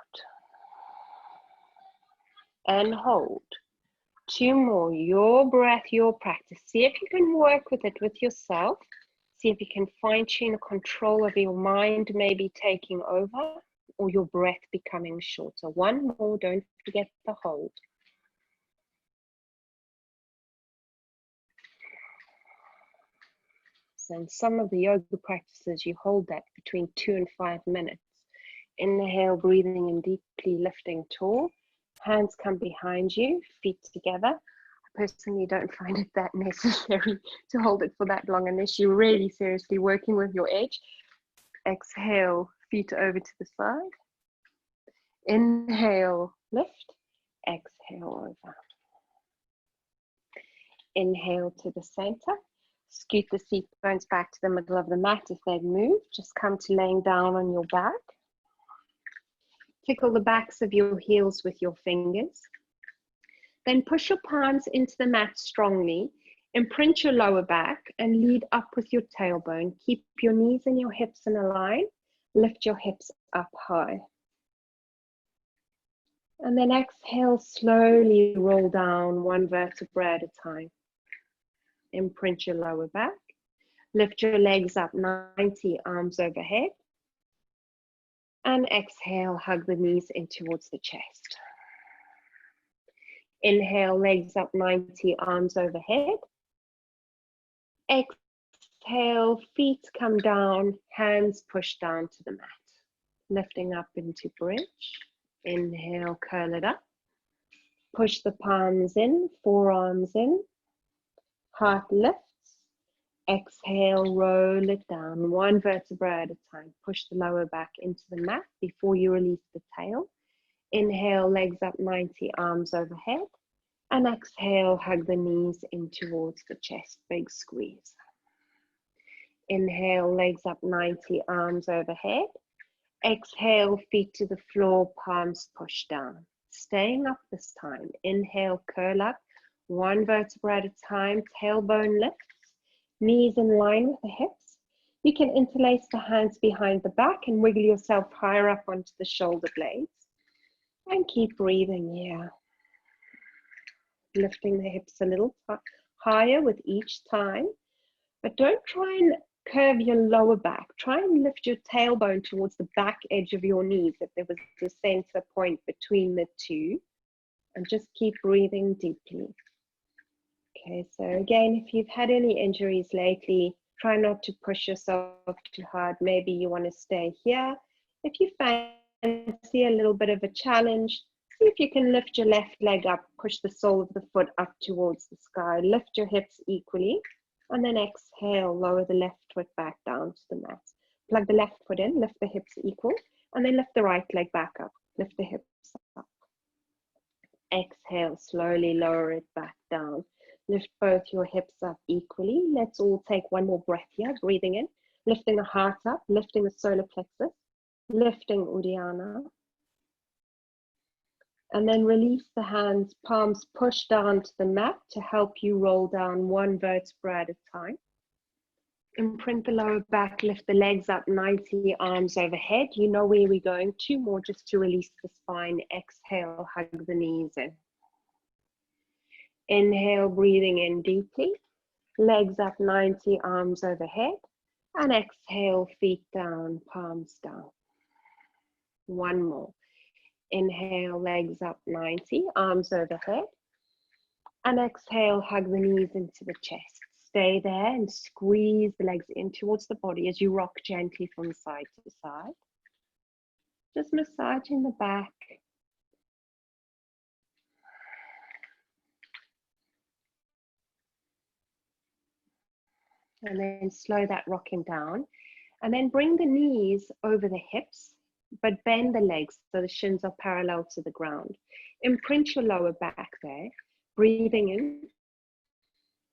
And hold. 2 more, your breath, your practice. See if you can work with it with yourself. See if you can fine tune the control of your mind maybe taking over, or your breath becoming shorter. 1 more, don't forget the hold. So in some of the yoga practices, you hold that between 2 and 5 minutes. Inhale, breathing in deeply, lifting tall. Hands come behind you, feet together. I personally don't find it that necessary to hold it for that long unless you're really seriously working with your edge. Exhale, feet over to the side. Inhale, lift. Exhale, over. Inhale to the center. Scoot the seat bones back to the middle of the mat if they've moved. Just come to laying down on your back. Tickle the backs of your heels with your fingers. Then push your palms into the mat strongly. Imprint your lower back and lead up with your tailbone. Keep your knees and your hips in a line. Lift your hips up high. And then exhale, slowly roll down 1 vertebra at a time. Imprint your lower back. Lift your legs up 90, arms overhead. And exhale, hug the knees in towards the chest. Inhale, legs up 90, arms overhead. Exhale, feet come down, hands push down to the mat. Lifting up into bridge. Inhale, curl it up. Push the palms in, forearms in. Heart lifts. Exhale, roll it down 1 vertebra at a time. Push the lower back into the mat before you release the tail. Inhale, legs up 90, arms overhead. And exhale, hug the knees in towards the chest, big squeeze. Inhale, legs up 90, arms overhead. Exhale, feet to the floor, palms push down. Staying up this time. Inhale, curl up, 1 vertebra at a time, tailbone lifts. Knees in line with the hips. You can interlace the hands behind the back and wiggle yourself higher up onto the shoulder blades. And keep breathing here. Lifting the hips a little higher with each time. But don't try and curve your lower back. Try and lift your tailbone towards the back edge of your knees if there was a center point between the two. And just keep breathing deeply. Okay, so again, if you've had any injuries lately, try not to push yourself too hard. Maybe you want to stay here. If you fancy a little bit of a challenge, see if you can lift your left leg up, push the sole of the foot up towards the sky. Lift your hips equally, and then exhale, lower the left foot back down to the mat. Plug the left foot in, lift the hips equal, and then lift the right leg back up. Lift the hips up. Exhale, slowly lower it back down. Lift both your hips up equally. Let's all take 1 more breath here. Breathing in, lifting the heart up, lifting the solar plexus, lifting Uddiyana. And then release the hands, palms push down to the mat to help you roll down 1 vertebra at a time. Imprint the lower back, lift the legs up 90, arms overhead. You know where we're going. 2 more just to release the spine. Exhale, hug the knees in. Inhale, breathing in deeply. Legs up 90, arms overhead. And exhale, feet down, palms down. 1 more. Inhale, legs up 90, arms overhead. And exhale, hug the knees into the chest. Stay there and squeeze the legs in towards the body as you rock gently from side to side. Just massaging the back. And then slow that rocking down. And then bring the knees over the hips, but bend the legs so the shins are parallel to the ground. Imprint your lower back there, breathing in.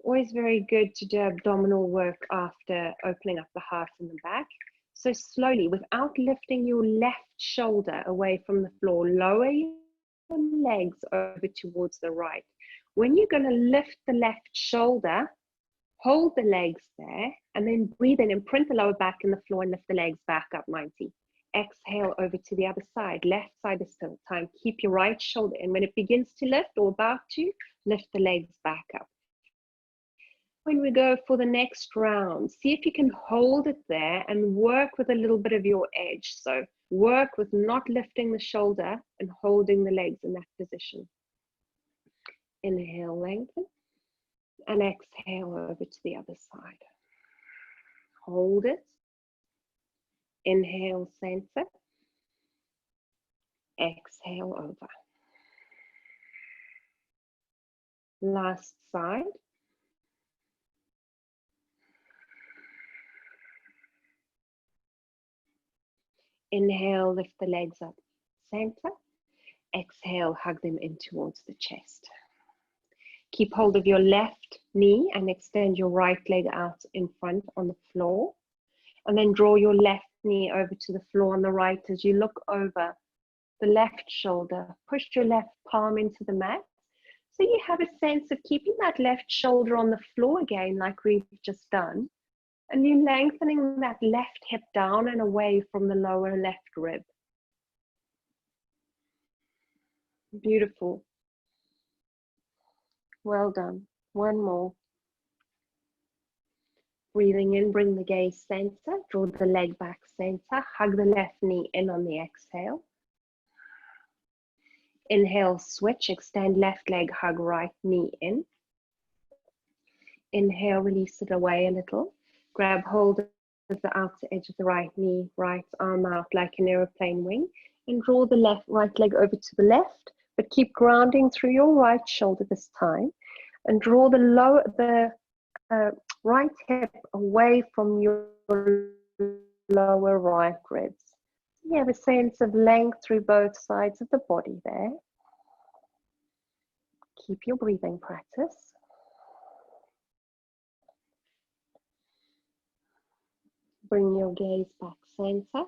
Always very good to do abdominal work after opening up the heart and the back. So slowly, without lifting your left shoulder away from the floor, lower your legs over towards the right. When you're going to lift the left shoulder, hold the legs there, and then breathe in, imprint the lower back in the floor and lift the legs back up 90. Exhale over to the other side. Left side is still time. Keep your right shoulder in. When it begins to lift or about to, lift the legs back up. When we go for the next round, see if you can hold it there and work with a little bit of your edge. So work with not lifting the shoulder and holding the legs in that position. Inhale, lengthen, and exhale over to the other side. Hold it. Inhale, center. Exhale over. Last side. Inhale, lift the legs up, center. Exhale, hug them in towards the chest. Keep hold of your left knee and extend your right leg out in front on the floor. And then draw your left knee over to the floor on the right as you look over the left shoulder. Push your left palm into the mat. So you have a sense of keeping that left shoulder on the floor again, like we've just done. And you're lengthening that left hip down and away from the lower left rib. Beautiful. Well done. One more. Breathing in, bring the gaze center, draw the leg back center, hug the left knee in on the exhale. Inhale, switch, extend left leg, hug right knee in. Inhale, release it away a little. Grab hold of the outer edge of the right knee, right arm out like an aeroplane wing, and draw the right leg over to the left, but keep grounding through your right shoulder this time, and draw the right hip away from your lower right ribs. You have a sense of length through both sides of the body there. Keep your breathing practice. Bring your gaze back center.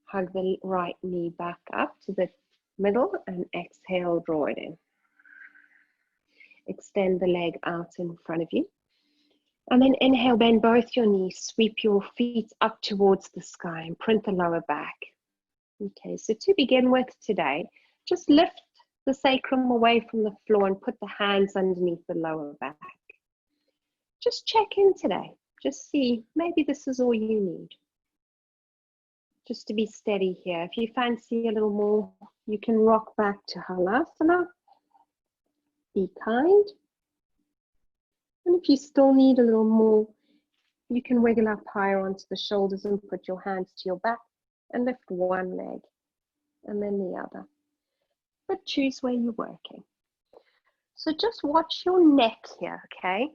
Hug the right knee back up to the middle and exhale, draw it in. Extend the leg out in front of you. And then inhale, bend both your knees, sweep your feet up towards the sky and print the lower back. Okay, so to begin with today, just lift the sacrum away from the floor and put the hands underneath the lower back. Just check in today. Just see, maybe this is all you need. Just to be steady here. If you fancy a little more, you can rock back to Halasana. Be kind. And if you still need a little more, you can wiggle up higher onto the shoulders and put your hands to your back and lift one leg and then the other. But choose where you're working. So just watch your neck here, okay?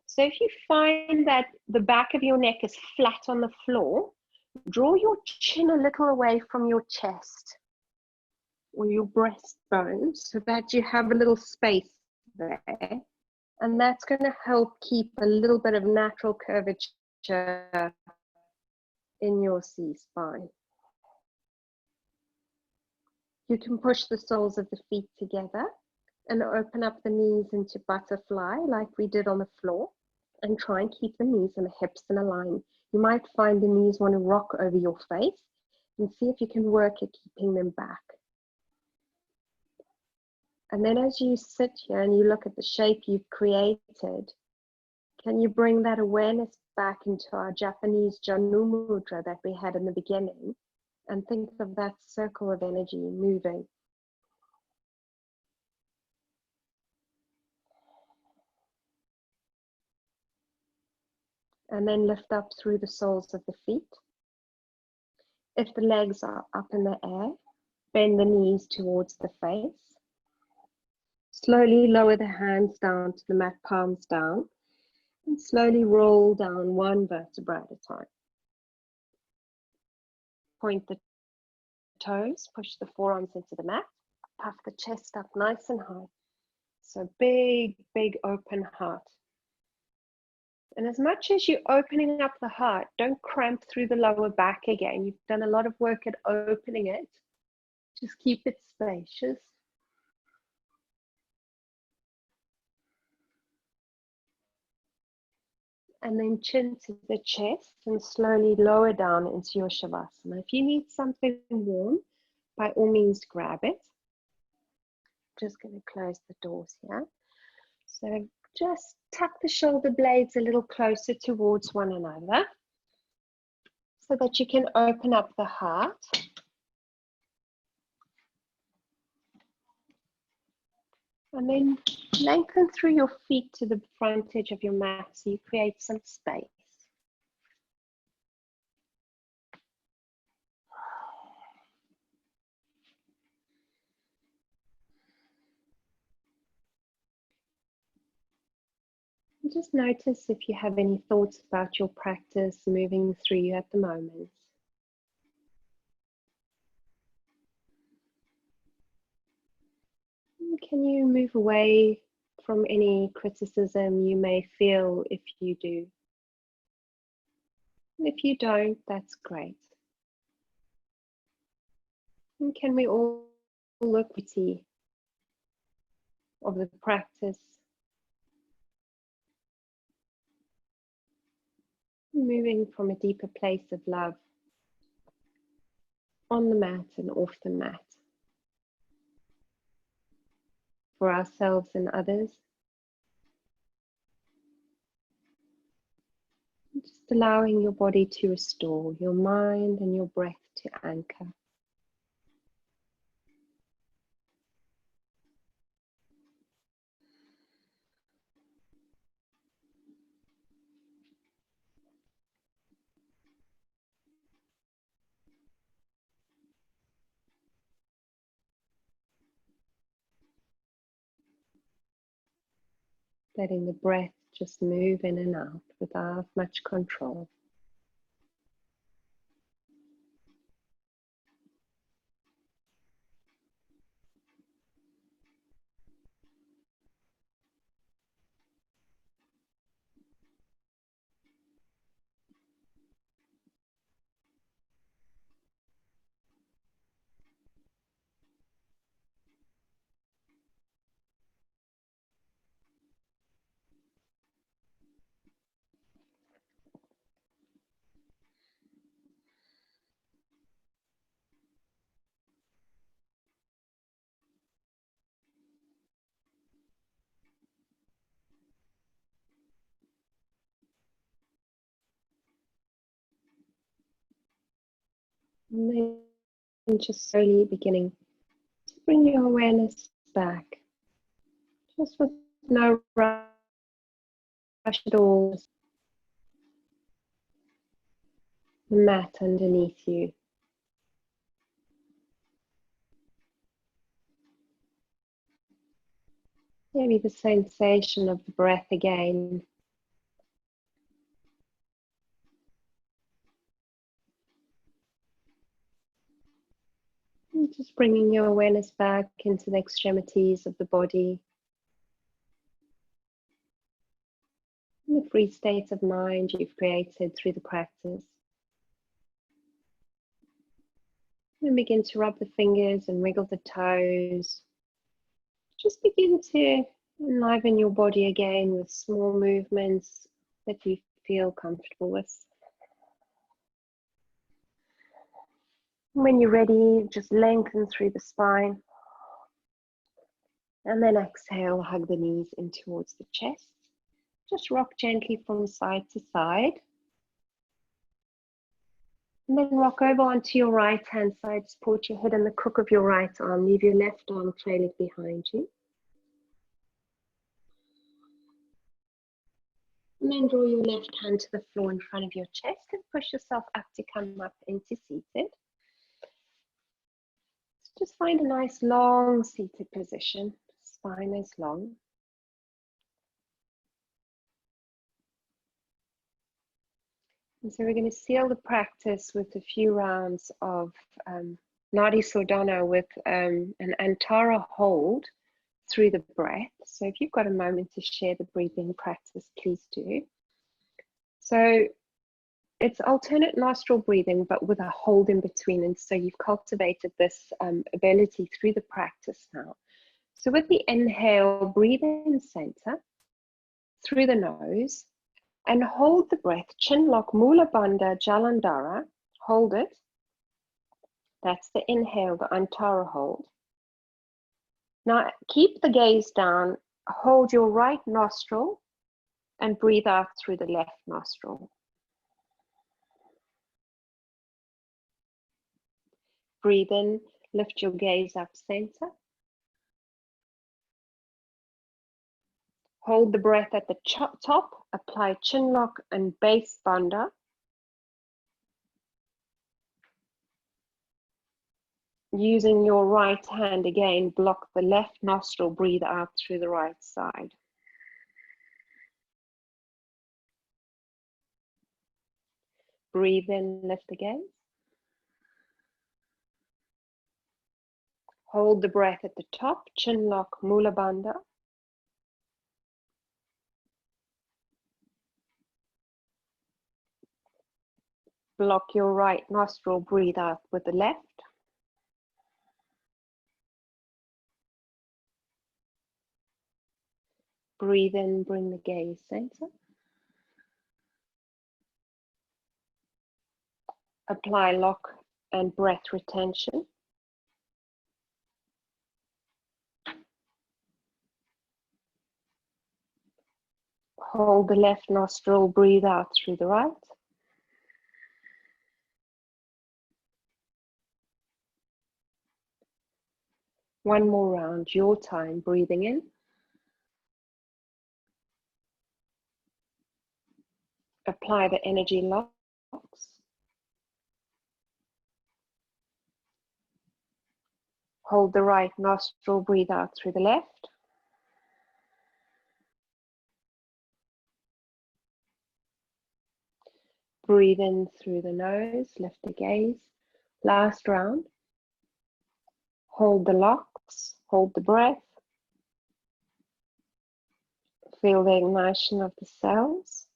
So if you find that the back of your neck is flat on the floor, draw your chin a little away from your chest or your breastbone so that you have a little space there. And that's going to help keep a little bit of natural curvature in your C-spine. You can push the soles of the feet together and open up the knees into butterfly like we did on the floor, and try and keep the knees and the hips in a line. You might find the knees want to rock over your face, and see if you can work at keeping them back. And then as you sit here and you look at the shape you've created, can you bring that awareness back into our Japanese Janu Mudra that we had in the beginning, and think of that circle of energy moving. And then lift up through the soles of the feet. If the legs are up in the air, bend the knees towards the face. Slowly lower the hands down to the mat, palms down. And slowly roll down one vertebra at a time. Point the toes, push the forearms into the mat, puff the chest up nice and high. So big, big open heart. And as much as you're opening up the heart, don't cramp through the lower back again. You've done a lot of work at opening it. Just keep it spacious. And then chin to the chest and slowly lower down into your Shavasana. If you need something warm, by all means grab it. Just going to close the doors here. So just tuck the shoulder blades a little closer towards one another so that you can open up the heart. And then lengthen through your feet to the front edge of your mat so you create some space. And just notice if you have any thoughts about your practice moving through you at the moment. Can you move away from any criticism you may feel if you do? If you don't, that's great. And can we all look at the of the practice, moving from a deeper place of love on the mat and off the mat for ourselves and others. Just allowing your body to restore, your mind and your breath to anchor. Letting the breath just move in and out without much control. And then just slowly beginning to bring your awareness back, just with no rush at all. The mat underneath you. Maybe the sensation of the breath again. And just bringing your awareness back into the extremities of the body. And the free state of mind you've created through the practice. And begin to rub the fingers and wiggle the toes. Just begin to enliven your body again with small movements that you feel comfortable with. When you're ready, just lengthen through the spine. And then exhale, hug the knees in towards the chest. Just rock gently from side to side. And then rock over onto your right hand side. Support your head on the crook of your right arm. Leave your left arm trailing behind you. And then draw your left hand to the floor in front of your chest and push yourself up to come up into seated. Just find a nice long seated position. Spine is long. And so we're going to seal the practice with a few rounds of Nadi Sordana with an Antara hold through the breath. So if you've got a moment to share the breathing practice, please do. So it's alternate nostril breathing, but with a hold in between. And so you've cultivated this ability through the practice now. So with the inhale, breathe in center through the nose and hold the breath. Chin lock, Mula Bandha, Jalandhara. Hold it. That's the inhale, the Antara hold. Now keep the gaze down. Hold your right nostril and breathe out through the left nostril. Breathe in, lift your gaze up center. Hold the breath at the top, apply chin lock and base bandha. Using your right hand again, block the left nostril, breathe out through the right side. Breathe in, lift the gaze. Hold the breath at the top, chin lock, Mula Bandha. Block your right nostril, breathe out with the left. Breathe in, bring the gaze center. Apply lock and breath retention. Hold the left nostril, breathe out through the right. One more round, your time, breathing in. Apply the energy locks. Hold the right nostril, breathe out through the left. Breathe in through the nose, lift the gaze. Last round. Hold the locks, hold the breath. Feel the ignition of the cells.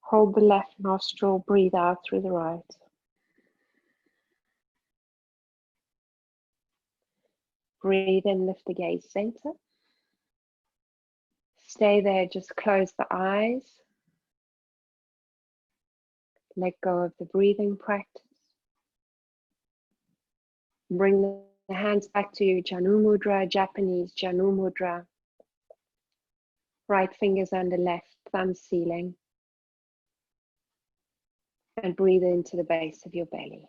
Hold the left nostril, breathe out through the right. Breathe in, lift the gaze center. Stay there, just close the eyes. Let go of the breathing practice. Bring the hands back to Janu Mudra, Japanese Janu Mudra. Right fingers under left, thumb ceiling. And breathe into the base of your belly.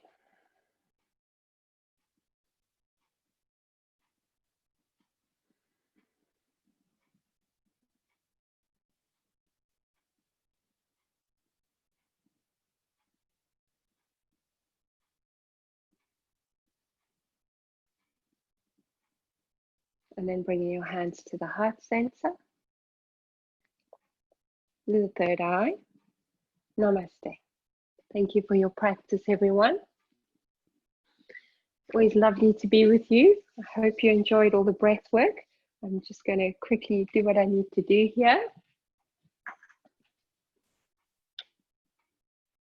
And then bringing your hands to the heart center. The third eye. Namaste. Thank you for your practice, everyone. Always lovely to be with you. I hope you enjoyed all the breath work. I'm just going to quickly do what I need to do here.